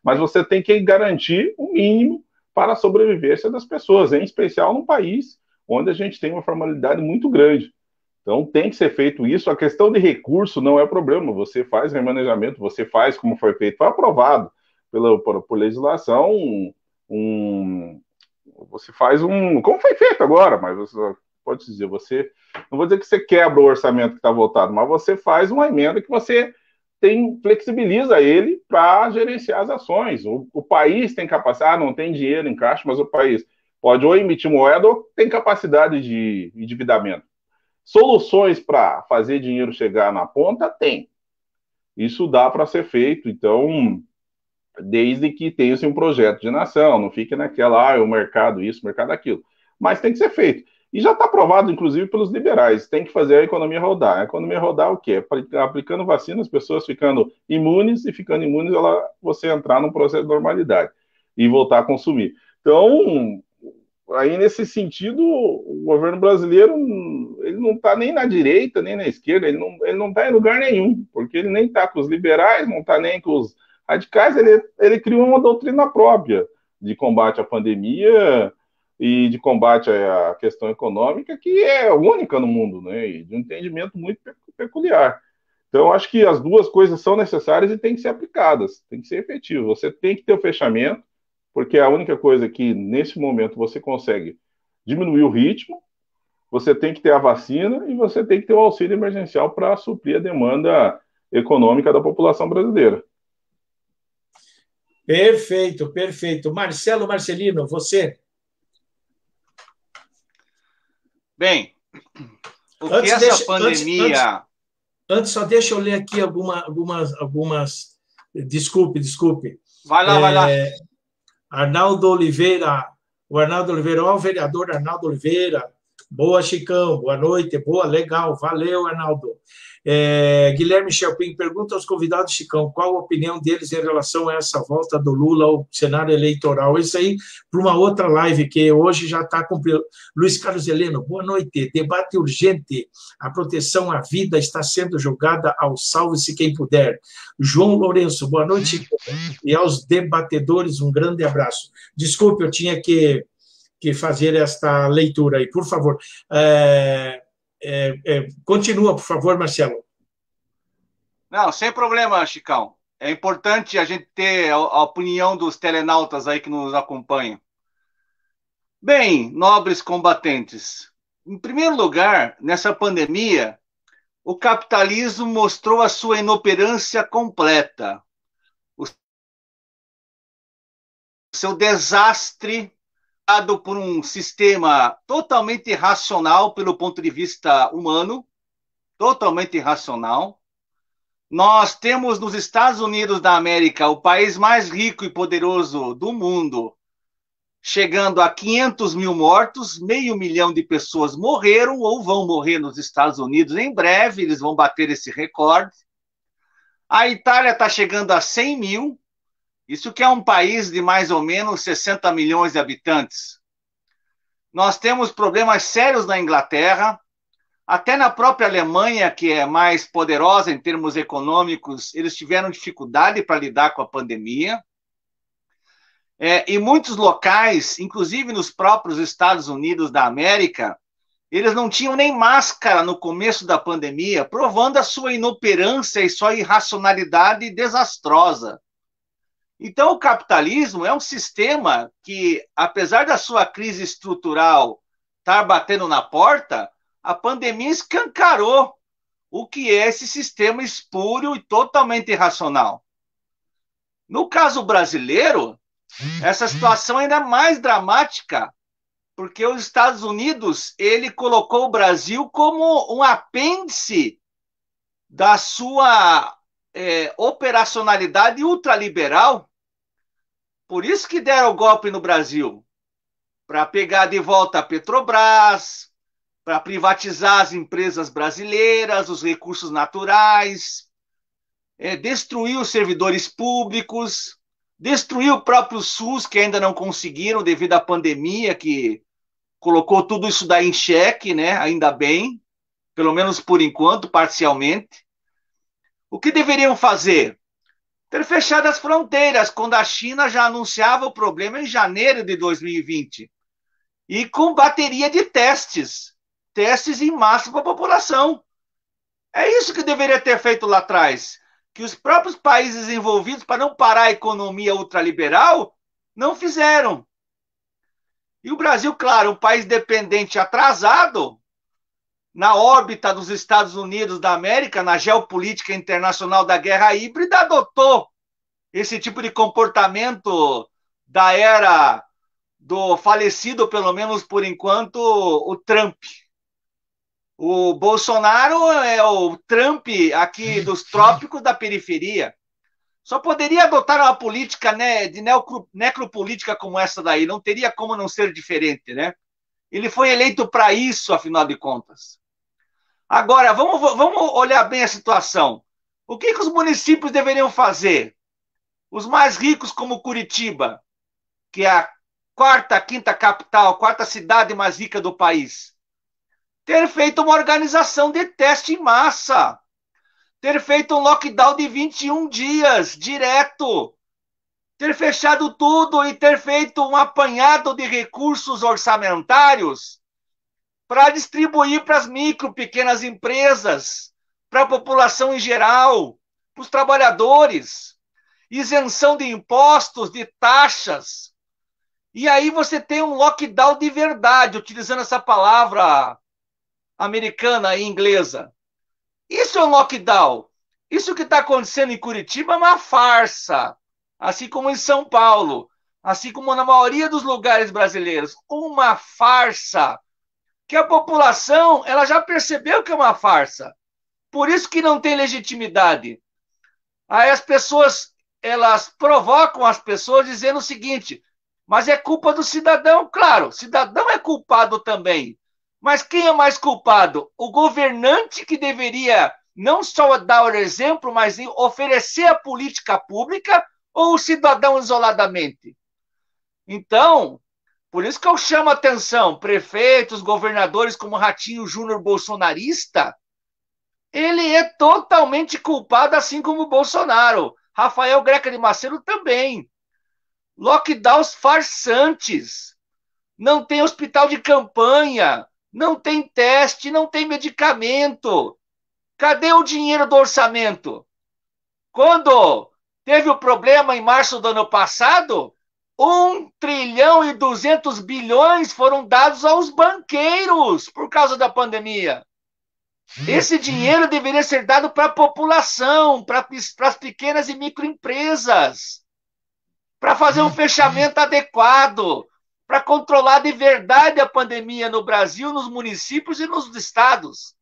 Speaker 4: mas você tem que garantir o mínimo para a sobrevivência das pessoas, em especial num país onde a gente tem uma formalidade muito grande. Então tem que ser feito isso. A questão de recurso não é problema, você faz remanejamento, você faz como foi feito, foi aprovado por legislação, você faz como foi feito agora, mas você pode dizer, não vou dizer que você quebra o orçamento que está votado, mas você faz uma emenda que você flexibiliza ele para gerenciar as ações. O país tem capacidade, não tem dinheiro em caixa, mas o país pode ou emitir moeda ou tem capacidade de endividamento. Soluções para fazer dinheiro chegar na ponta, tem. Isso dá para ser feito, então, desde que tenha-se um projeto de nação, não fique naquela, o mercado isso, o mercado aquilo. Mas tem que ser feito. E já está aprovado, inclusive, pelos liberais. Tem que fazer a economia rodar. A economia rodar o quê? Aplicando vacina, as pessoas ficando imunes, e ficando imunes, você entrar num processo de normalidade e voltar a consumir. Então, aí nesse sentido, o governo brasileiro ele não está nem na direita, nem na esquerda, ele não está em lugar nenhum, porque ele nem está com os liberais, não está nem com os radicais, ele criou uma doutrina própria de combate à pandemia e de combate à questão econômica, que é única no mundo, né? E de um entendimento muito peculiar. Então, acho que as duas coisas são necessárias e têm que ser aplicadas, tem que ser efetivo. Você tem que ter o fechamento, porque é a única coisa que, nesse momento, você consegue diminuir o ritmo, você tem que ter a vacina e você tem que ter o auxílio emergencial para suprir a demanda econômica da população brasileira.
Speaker 1: Perfeito, perfeito. Marcelino, você?
Speaker 2: Bem, o que essa pandemia...
Speaker 1: Antes, só deixa eu ler aqui algumas... Desculpe.
Speaker 2: Vai lá.
Speaker 1: Arnaldo Oliveira, ó, o vereador Arnaldo Oliveira. Boa, Chicão, boa noite, boa, legal, valeu, Arnaldo. Guilherme Chelpin pergunta aos convidados, Chicão, qual a opinião deles em relação a essa volta do Lula ao cenário eleitoral? Isso aí para uma outra live que hoje já está cumprindo. Luiz Carlos Heleno, boa noite. Debate urgente. A proteção à vida está sendo jogada ao salve-se quem puder. João Lourenço, boa noite, Chicão. E aos debatedores, um grande abraço. Desculpe, eu tinha que fazer esta leitura aí, por favor. Continua, por favor, Marcelo.
Speaker 2: Não, sem problema, Chicão. É importante a gente ter a opinião dos telenautas aí que nos acompanham. Bem, nobres combatentes, em primeiro lugar, nessa pandemia, o capitalismo mostrou a sua inoperância completa, o seu desastre dado por um sistema totalmente irracional pelo ponto de vista humano, totalmente irracional. Nós temos nos Estados Unidos da América o país mais rico e poderoso do mundo, chegando a 500 mil mortos, 500 mil de pessoas morreram ou vão morrer nos Estados Unidos. Em breve eles vão bater esse recorde. A Itália está chegando a 100 mil, isso que é um país de mais ou menos 60 milhões de habitantes. Nós temos problemas sérios na Inglaterra, até na própria Alemanha, que é mais poderosa em termos econômicos, eles tiveram dificuldade para lidar com a pandemia. Em muitos locais, inclusive nos próprios Estados Unidos da América, eles não tinham nem máscara no começo da pandemia, provando a sua inoperância e sua irracionalidade desastrosa. Então, o capitalismo é um sistema que, apesar da sua crise estrutural estar batendo na porta, a pandemia escancarou o que é esse sistema espúrio e totalmente irracional. No caso brasileiro, essa situação ainda é mais dramática, porque os Estados Unidos, ele colocou o Brasil como um apêndice da sua operacionalidade ultraliberal. Por isso que deram o golpe no Brasil, para pegar de volta a Petrobras, para privatizar as empresas brasileiras, os recursos naturais, destruir os servidores públicos, destruir o próprio SUS, que ainda não conseguiram devido à pandemia, que colocou tudo isso daí em xeque, né? Ainda bem, pelo menos por enquanto, parcialmente. O que deveriam fazer? Ter fechado as fronteiras, quando a China já anunciava o problema em janeiro de 2020. E com bateria de testes em massa para a população. É isso que deveria ter feito lá atrás. Que os próprios países envolvidos, para não parar a economia ultraliberal, não fizeram. E o Brasil, claro, um país dependente atrasado, na órbita dos Estados Unidos da América, na geopolítica internacional da guerra híbrida, adotou esse tipo de comportamento da era do falecido, pelo menos por enquanto, o Trump. O Bolsonaro é o Trump aqui dos trópicos da periferia. Só poderia adotar uma política, né, de necropolítica como essa daí. Não teria como não ser diferente, né? Ele foi eleito para isso, afinal de contas. Agora, vamos olhar bem a situação. O que os municípios deveriam fazer? Os mais ricos, como Curitiba, que é a quinta capital, quarta cidade mais rica do país, ter feito uma organização de teste em massa, ter feito um lockdown de 21 dias direto, ter fechado tudo e ter feito um apanhado de recursos orçamentários para distribuir para as micro, pequenas empresas, para a população em geral, para os trabalhadores, isenção de impostos, de taxas. E aí você tem um lockdown de verdade, utilizando essa palavra americana e inglesa. Isso é um lockdown. Isso que está acontecendo em Curitiba é uma farsa. assim como em São Paulo, assim como na maioria dos lugares brasileiros, uma farsa, que a população ela já percebeu que é uma farsa. Por isso que não tem legitimidade. Aí as pessoas, elas provocam as pessoas dizendo o seguinte, mas é culpa do cidadão. Claro, o cidadão é culpado também. Mas quem é mais culpado? O governante, que deveria não só dar o exemplo, mas oferecer a política pública, ou o cidadão isoladamente? Então, por isso que eu chamo a atenção, prefeitos, governadores como Ratinho Júnior bolsonarista, ele é totalmente culpado, assim como o Bolsonaro. Rafael Greca de Macedo também. Lockdowns farsantes. Não tem hospital de campanha, não tem teste, não tem medicamento. Cadê o dinheiro do orçamento? Quando teve o problema em março do ano passado, 1,2 trilhão foram dados aos banqueiros por causa da pandemia. Esse dinheiro deveria ser dado para a população, para as pequenas e microempresas, para fazer um fechamento adequado, para controlar de verdade a pandemia no Brasil, nos municípios e nos estados.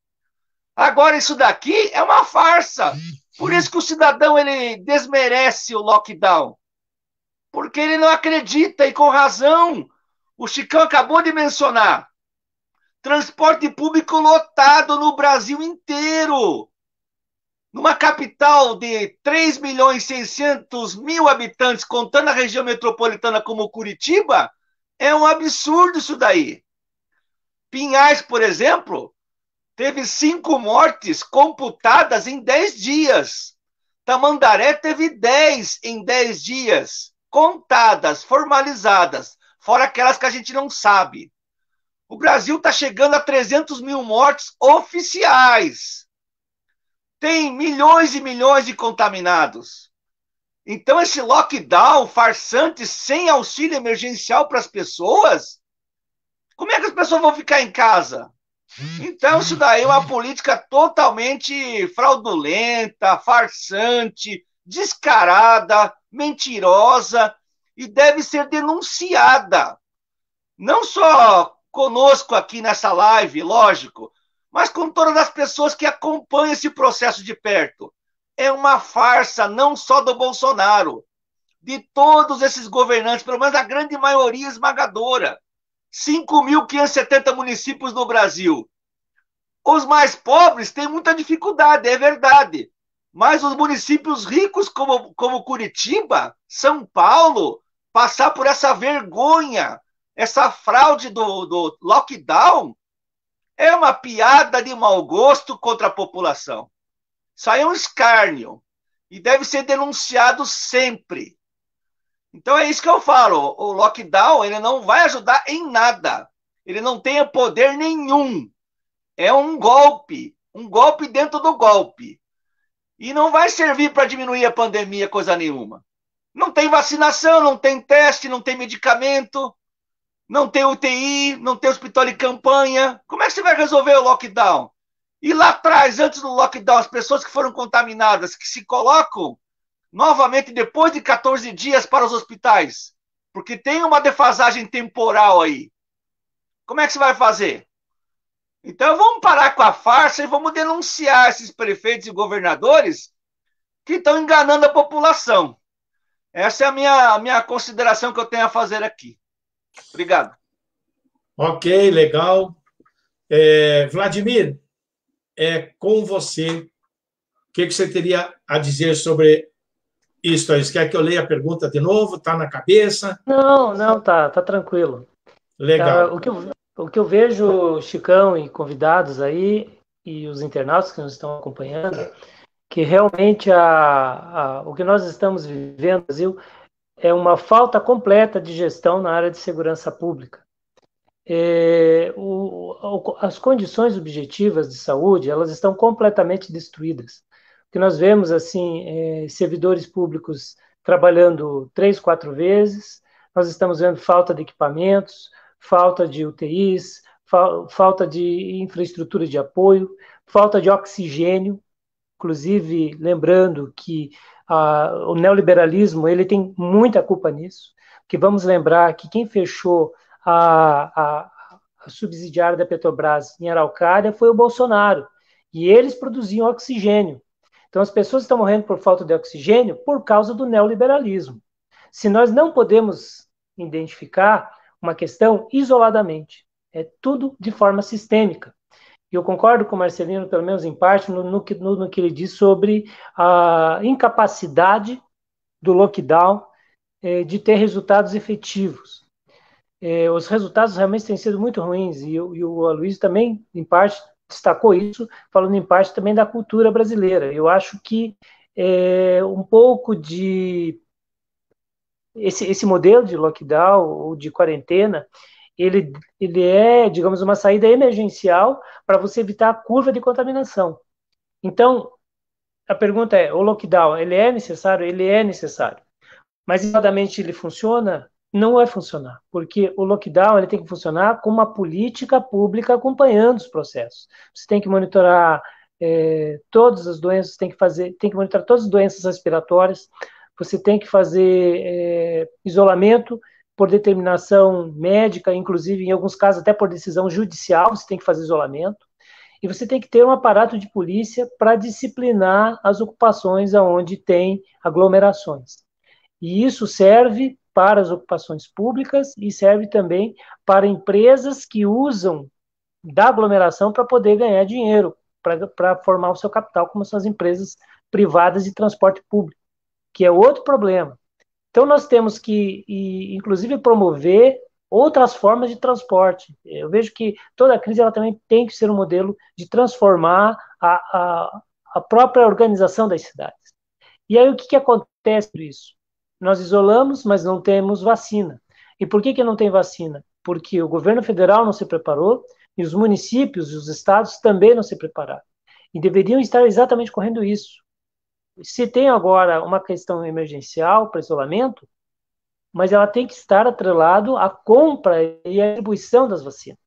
Speaker 2: Agora, isso daqui é uma farsa. Por isso que o cidadão ele desmerece o lockdown. Porque ele não acredita, e com razão. O Chicão acabou de mencionar. Transporte público lotado no Brasil inteiro. Numa capital de 3.600.000 habitantes, contando a região metropolitana como Curitiba, é um absurdo isso daí. Pinhais, por exemplo, teve 5 mortes computadas em 10 dias. Tamandaré teve 10 em 10 dias, contadas, formalizadas, fora aquelas que a gente não sabe. O Brasil está chegando a 300.000 mortes oficiais. Tem milhões e milhões de contaminados. Então, esse lockdown farsante sem auxílio emergencial para as pessoas, como é que as pessoas vão ficar em casa? Então, isso daí é uma política totalmente fraudulenta, farsante, descarada, mentirosa e deve ser denunciada. Não só conosco aqui nessa live, lógico, mas com todas as pessoas que acompanham esse processo de perto. É uma farsa não só do Bolsonaro, de todos esses governantes, pelo menos a grande maioria esmagadora. 5.570 municípios no Brasil. Os mais pobres têm muita dificuldade, é verdade. Mas os municípios ricos, como Curitiba, São Paulo, passar por essa vergonha, essa fraude do lockdown, é uma piada de mau gosto contra a população. Isso aí é um escárnio e deve ser denunciado sempre. Então é isso que eu falo, o lockdown ele não vai ajudar em nada, ele não tem poder nenhum, é um golpe dentro do golpe, e não vai servir para diminuir a pandemia coisa nenhuma. Não tem vacinação, não tem teste, não tem medicamento, não tem UTI, não tem hospital de campanha. Como é que você vai resolver o lockdown? E lá atrás, antes do lockdown, as pessoas que foram contaminadas, que se colocam novamente depois de 14 dias para os hospitais, porque tem uma defasagem temporal aí. Como é que você vai fazer? Então vamos parar com a farsa e vamos denunciar esses prefeitos e governadores que estão enganando a população. Essa é a minha consideração que eu tenho a fazer aqui. Obrigado.
Speaker 1: Ok, legal. Vladimir, com você, o que você teria a dizer sobre isso aí? Você quer que eu leia a pergunta de novo? Está na cabeça?
Speaker 3: Não, tá tranquilo.
Speaker 1: Legal.
Speaker 3: O que eu vejo, Chicão e convidados aí, e os internautas que nos estão acompanhando, que realmente o que nós estamos vivendo no Brasil é uma falta completa de gestão na área de segurança pública. As condições objetivas de saúde, elas estão completamente destruídas. O que nós vemos, assim, servidores públicos trabalhando 3, 4 vezes, nós estamos vendo falta de equipamentos, falta de UTIs, falta de infraestrutura de apoio, falta de oxigênio, inclusive lembrando que o neoliberalismo ele tem muita culpa nisso, que vamos lembrar que quem fechou a subsidiária da Petrobras em Araucária foi o Bolsonaro, e eles produziam oxigênio. Então as pessoas estão morrendo por falta de oxigênio por causa do neoliberalismo. Se nós não podemos identificar uma questão isoladamente, é tudo de forma sistêmica. E eu concordo com o Marcelino, pelo menos em parte, no que ele diz sobre a incapacidade do lockdown de ter resultados efetivos. Os resultados realmente têm sido muito ruins, e o Aloysio também, em parte, destacou isso, falando em parte também da cultura brasileira. Eu acho que um pouco de esse modelo de lockdown ou de quarentena, ele é, digamos, uma saída emergencial para você evitar a curva de contaminação. Então, a pergunta é, o lockdown, ele é necessário? Ele é necessário. Mas, isoladamente, ele funciona? Não vai funcionar, porque o lockdown ele tem que funcionar com uma política pública acompanhando os processos. Você tem que monitorar todas as doenças, tem que monitorar todas as doenças respiratórias, você tem que fazer isolamento por determinação médica, inclusive em alguns casos até por decisão judicial, você tem que fazer isolamento, e você tem que ter um aparato de polícia para disciplinar as ocupações onde tem aglomerações. E isso serve para as ocupações públicas e serve também para empresas que usam da aglomeração para poder ganhar dinheiro, para formar o seu capital, como são as empresas privadas de transporte público, que é outro problema. Então, nós temos que, inclusive, promover outras formas de transporte. Eu vejo que toda crise ela também tem que ser um modelo de transformar a própria organização das cidades. E aí, o que acontece com isso? Nós isolamos, mas não temos vacina. E por que não tem vacina? Porque o governo federal não se preparou e os municípios e os estados também não se prepararam. E deveriam estar exatamente correndo isso. Se tem agora uma questão emergencial para isolamento, mas ela tem que estar atrelado à compra e à distribuição das vacinas.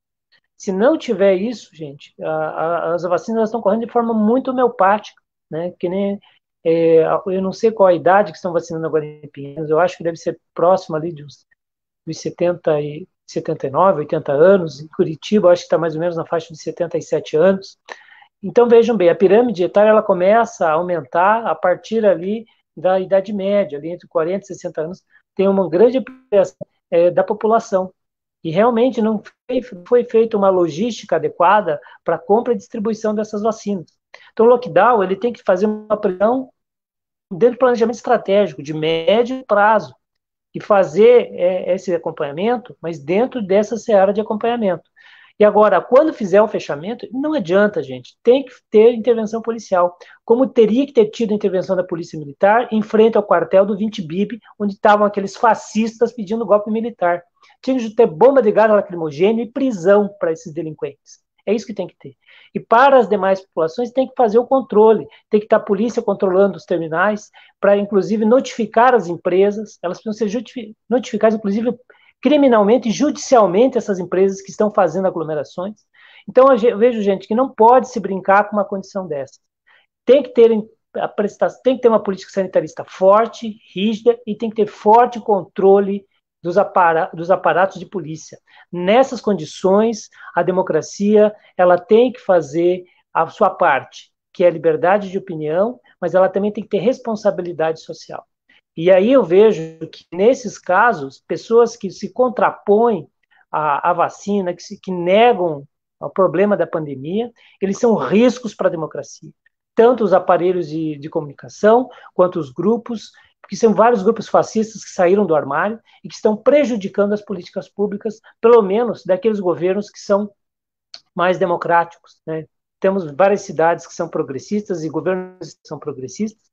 Speaker 3: Se não tiver isso, gente, as vacinas estão correndo de forma muito homeopática, né? Que nem eu não sei qual a idade que estão vacinando agora em Pinheiros, eu acho que deve ser próximo ali dos 79, 80 anos. Em Curitiba, eu acho que está mais ou menos na faixa de 77 anos. Então, vejam bem, a pirâmide etária ela começa a aumentar a partir ali da idade média, ali entre 40 e 60 anos, tem uma grande ampliação da população. E realmente não foi feita uma logística adequada para a compra e distribuição dessas vacinas. Então, o lockdown ele tem que fazer uma pressão dentro do planejamento estratégico, de médio prazo, e fazer esse acompanhamento, mas dentro dessa seara de acompanhamento. E agora, quando fizer o fechamento, não adianta, gente, tem que ter intervenção policial, como teria que ter tido intervenção da Polícia Militar em frente ao quartel do 20 Bib, onde estavam aqueles fascistas pedindo golpe militar. Tinha que ter bomba de gás lacrimogêneo e prisão para esses delinquentes. É isso que tem que ter. E para as demais populações tem que fazer o controle, tem que estar a polícia controlando os terminais, para inclusive notificar as empresas, elas precisam ser notificadas, inclusive criminalmente e judicialmente, essas empresas que estão fazendo aglomerações. Então eu vejo, gente, que não pode se brincar com uma condição dessa. Tem que ter uma política sanitarista forte, rígida, e tem que ter forte controle dos aparatos de polícia. Nessas condições, a democracia ela tem que fazer a sua parte, que é a liberdade de opinião, mas ela também tem que ter responsabilidade social. E aí eu vejo que, nesses casos, pessoas que se contrapõem à vacina, que negam o problema da pandemia, eles são riscos para a democracia. Tanto os aparelhos de comunicação, quanto os grupos, porque são vários grupos fascistas que saíram do armário e que estão prejudicando as políticas públicas, pelo menos daqueles governos que são mais democráticos, né? Temos várias cidades que são progressistas e governos que são progressistas,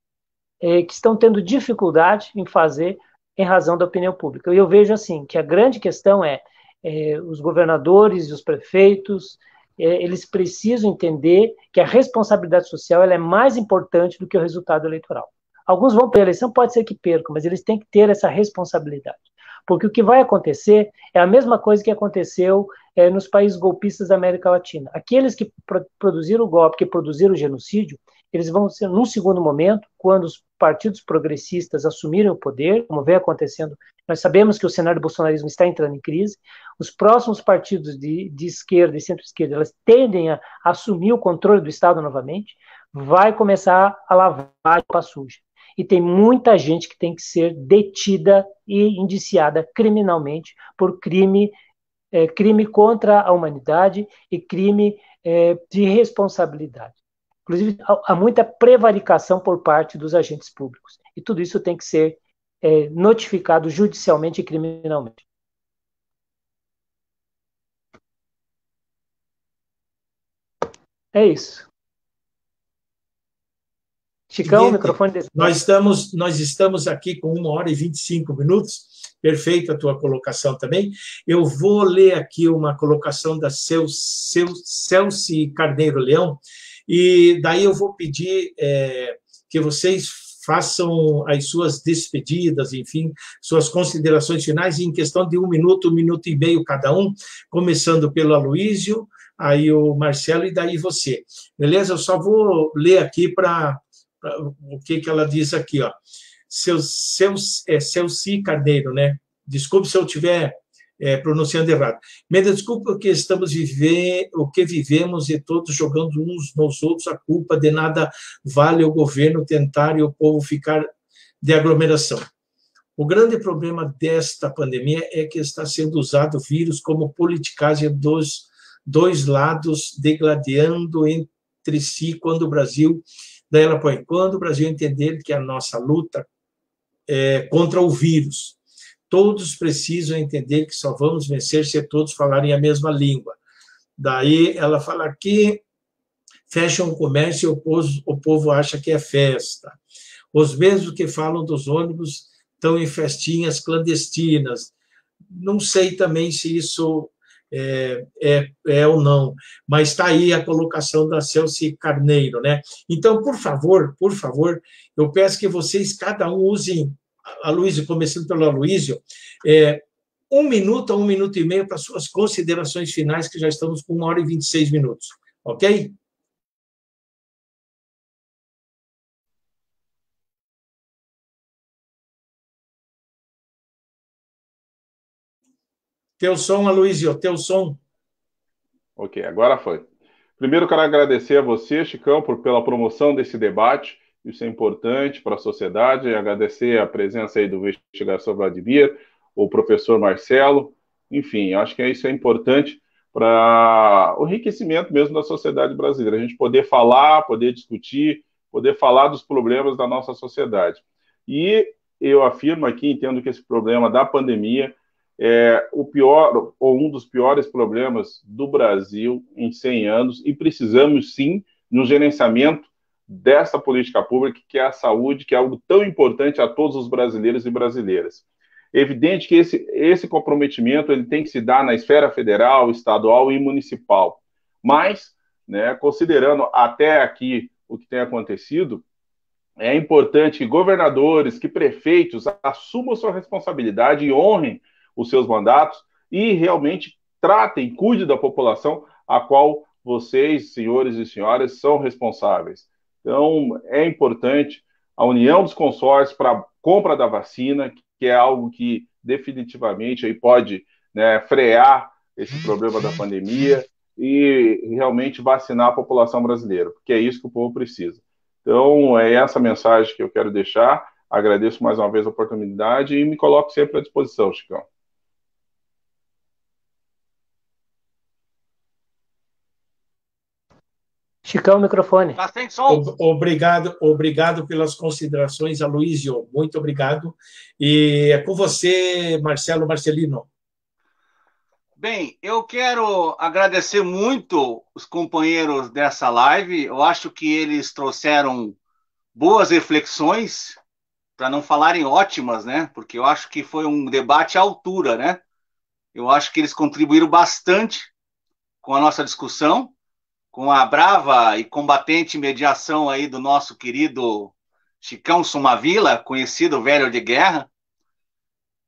Speaker 3: que estão tendo dificuldade em fazer em razão da opinião pública. E eu vejo assim, que a grande questão os governadores e os prefeitos, eles precisam entender que a responsabilidade social ela é mais importante do que o resultado eleitoral. Alguns vão para a eleição, pode ser que percam, mas eles têm que ter essa responsabilidade. Porque o que vai acontecer é a mesma coisa que aconteceu nos países golpistas da América Latina. Aqueles que produziram o golpe, que produziram o genocídio, eles vão ser, num segundo momento, quando partidos progressistas assumirem o poder, como vem acontecendo, nós sabemos que o cenário do bolsonarismo está entrando em crise, os próximos partidos de esquerda e centro-esquerda, elas tendem a assumir o controle do Estado novamente, vai começar a lavar a roupa suja. E tem muita gente que tem que ser detida e indiciada criminalmente por crime contra a humanidade e crime de responsabilidade. Inclusive, há muita prevaricação por parte dos agentes públicos. E tudo isso tem que ser notificado judicialmente e criminalmente. É isso. Chicão, o microfone desse.
Speaker 1: Nós estamos aqui com 1h25. Perfeita a tua colocação também. Eu vou ler aqui uma colocação da Celci Carneiro Leão, e daí eu vou pedir que vocês façam as suas despedidas, enfim, suas considerações finais, em questão de 1 minuto, 1 minuto e meio cada um, começando pelo Aloísio, aí o Marcelo e daí você. Beleza? Eu só vou ler aqui para o que ela diz aqui, ó. Celci Carneiro, né? Desculpe se eu estiver pronunciando errado. Me desculpe porque estamos vivendo o que vivemos e todos jogando uns nos outros a culpa de nada vale o governo tentar e o povo ficar de aglomeração. O grande problema desta pandemia é que está sendo usado o vírus como politicagem dos dois lados, degladiando entre si quando o Brasil, daí ela põe, quando o Brasil entender que a nossa luta é contra o vírus, todos precisam entender que só vamos vencer se todos falarem a mesma língua. Daí ela fala aqui, fecham o comércio e o povo acha que é festa. Os mesmos que falam dos ônibus estão em festinhas clandestinas. Não sei também se isso é ou não, mas está aí a colocação da Celci Carneiro, né? Então, por favor, eu peço que vocês, cada um, usem, Aloísio, começando pelo Aloísio, 1 minuto a 1 minuto e meio para suas considerações finais, que já estamos com 1h26, ok? Teu som, Aloísio, teu som.
Speaker 4: Ok, agora foi. Primeiro, quero agradecer a você, Chicão, pela promoção desse debate. Isso é importante para a sociedade. Agradecer a presença aí do investigador Vladimir, o professor Marcelo. Enfim, acho que isso é importante para o enriquecimento mesmo da sociedade brasileira. A gente poder falar, poder discutir, poder falar dos problemas da nossa sociedade. E eu afirmo aqui, entendo que esse problema da pandemia é o pior, ou um dos piores problemas do Brasil em 100 anos, e precisamos, sim, no gerenciamento dessa política pública, que é a saúde, que é algo tão importante a todos os brasileiros e brasileiras. É evidente que esse comprometimento ele tem que se dar na esfera federal, estadual e municipal. Mas, né, considerando até aqui o que tem acontecido, é importante que governadores, que prefeitos assumam sua responsabilidade e honrem os seus mandatos e realmente tratem, cuidem da população a qual vocês, senhores e senhoras, são responsáveis. Então, é importante a união dos consórcios para a compra da vacina, que é algo que definitivamente aí pode, né, frear esse problema da pandemia e realmente vacinar a população brasileira, porque é isso que o povo precisa. Então, é essa mensagem que eu quero deixar. Agradeço mais uma vez a oportunidade e me coloco sempre à disposição, Chicão.
Speaker 3: Chicão, microfone.
Speaker 1: Obrigado pelas considerações, Aloísio. Muito obrigado. E é com você, Marcelino.
Speaker 2: Bem, eu quero agradecer muito os companheiros dessa live. Eu acho que eles trouxeram boas reflexões, para não falarem ótimas, né? Porque eu acho que foi um debate à altura, né? Eu acho que eles contribuíram bastante com a nossa discussão, com a brava e combatente mediação aí do nosso querido Chicão Somavila, conhecido velho de guerra.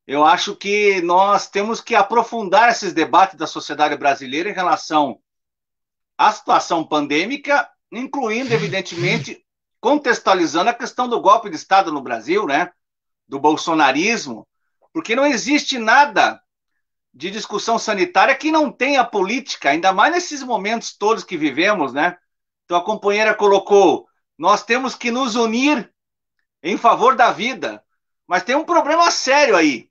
Speaker 2: Eu acho que nós temos que aprofundar esses debates da sociedade brasileira em relação à situação pandêmica, incluindo, evidentemente, contextualizando a questão do golpe de Estado no Brasil, né? Do bolsonarismo, porque não existe nada de discussão sanitária que não tenha política, ainda mais nesses momentos todos que vivemos, né? Então a companheira colocou, nós temos que nos unir em favor da vida, mas tem um problema sério aí.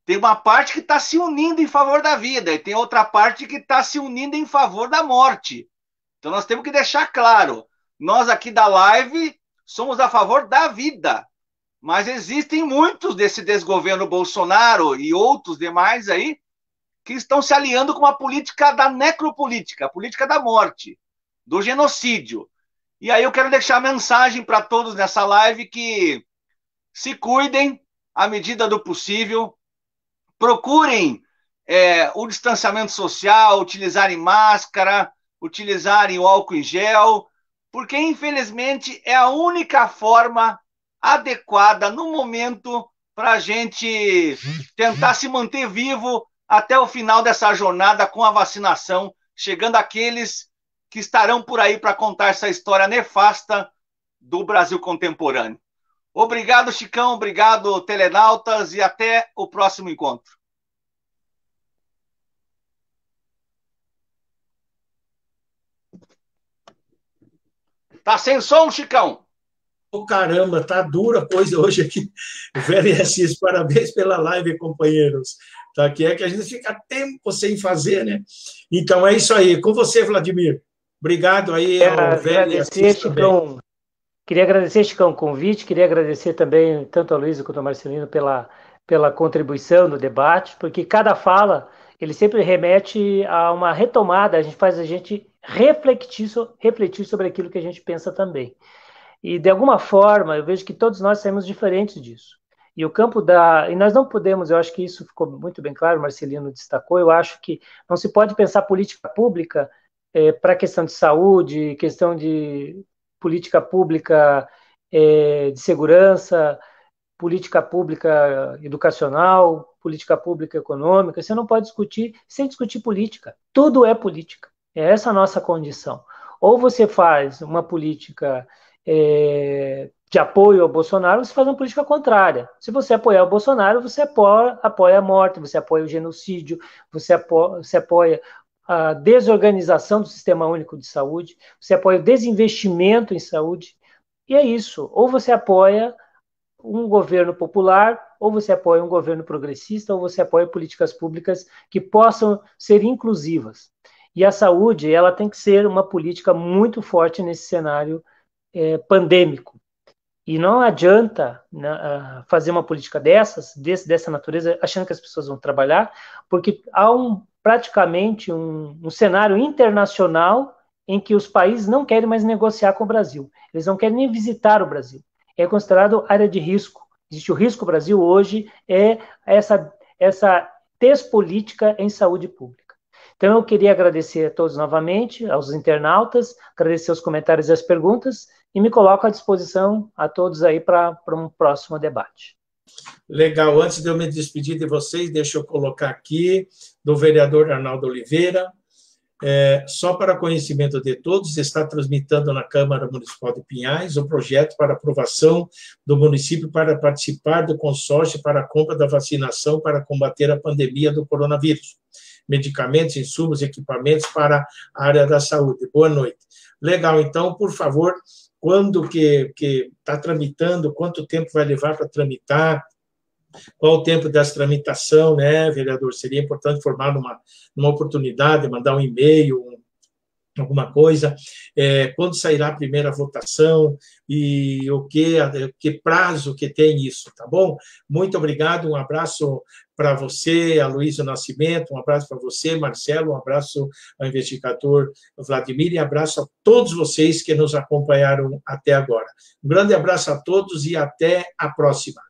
Speaker 2: Tem uma parte que está se unindo em favor da vida e tem outra parte que está se unindo em favor da morte. Então nós temos que deixar claro, nós aqui da live somos a favor da vida, mas existem muitos desse desgoverno Bolsonaro e outros demais aí que estão se aliando com a política da necropolítica, a política da morte, do genocídio. E aí eu quero deixar a mensagem para todos nessa live que se cuidem à medida do possível, procurem o distanciamento social, utilizarem máscara, utilizarem o álcool em gel, porque infelizmente é a única forma adequada no momento para a gente tentar se manter vivo até o final dessa jornada com a vacinação, chegando àqueles que estarão por aí para contar essa história nefasta do Brasil contemporâneo. Obrigado, Chicão, obrigado, telenautas, e até o próximo encontro. Tá sem som, Chicão?
Speaker 1: Oh, caramba, tá dura a coisa hoje aqui. Velho Assis, parabéns pela live, companheiros. Tá, que é que a gente fica tempo sem fazer, né? Então é isso aí. Com você, Vladimir. Obrigado aí ao Velho Assis também.
Speaker 3: Queria agradecer, Chicão, o convite. Queria agradecer também tanto a Luísa quanto ao Marcelino pela contribuição no debate, porque cada fala ele sempre remete a uma retomada, faz a gente refletir sobre aquilo que a gente pensa também. E, de alguma forma, eu vejo que todos nós saímos diferentes disso. E o campo e nós não podemos, eu acho que isso ficou muito bem claro, o Marcelino destacou, eu acho que não se pode pensar política pública para questão de saúde, questão de política pública de segurança, política pública educacional, política pública econômica. Você não pode discutir sem discutir política. Tudo é política. É essa a nossa condição. Ou você faz uma política de apoio ao Bolsonaro, você faz uma política contrária. Se você apoiar o Bolsonaro, você apoia a morte, você apoia o genocídio, você apoia a desorganização do Sistema Único de Saúde, você apoia o desinvestimento em saúde, e é isso. Ou você apoia um governo popular, ou você apoia um governo progressista, ou você apoia políticas públicas que possam ser inclusivas. E a saúde, ela tem que ser uma política muito forte nesse cenário pandêmico. E não adianta fazer uma política dessa natureza, achando que as pessoas vão trabalhar, porque há praticamente um cenário internacional em que os países não querem mais negociar com o Brasil. Eles não querem nem visitar o Brasil. É considerado área de risco. Existe o risco Brasil hoje, essa despolítica em saúde pública. Então, eu queria agradecer a todos novamente, aos internautas, agradecer os comentários e as perguntas, e me coloco à disposição a todos aí para um próximo debate.
Speaker 1: Legal. Antes de eu me despedir de vocês, deixa eu colocar aqui do vereador Arnaldo Oliveira. Só para conhecimento de todos, está tramitando na Câmara Municipal de Pinhais o projeto para aprovação do município para participar do consórcio para a compra da vacinação para combater a pandemia do coronavírus. Medicamentos, insumos, equipamentos para a área da saúde. Boa noite. Legal, então, por favor, quando que está tramitando, quanto tempo vai levar para tramitar, qual o tempo dessa tramitação, né, vereador? Seria importante formar numa oportunidade, mandar um e-mail, alguma coisa, quando sairá a primeira votação e o que prazo que tem isso, tá bom? Muito obrigado, um abraço para você, Aloysio Nascimento, um abraço para você, Marcelo, um abraço ao investigador Vladimir e abraço a todos vocês que nos acompanharam até agora. Um grande abraço a todos e até a próxima.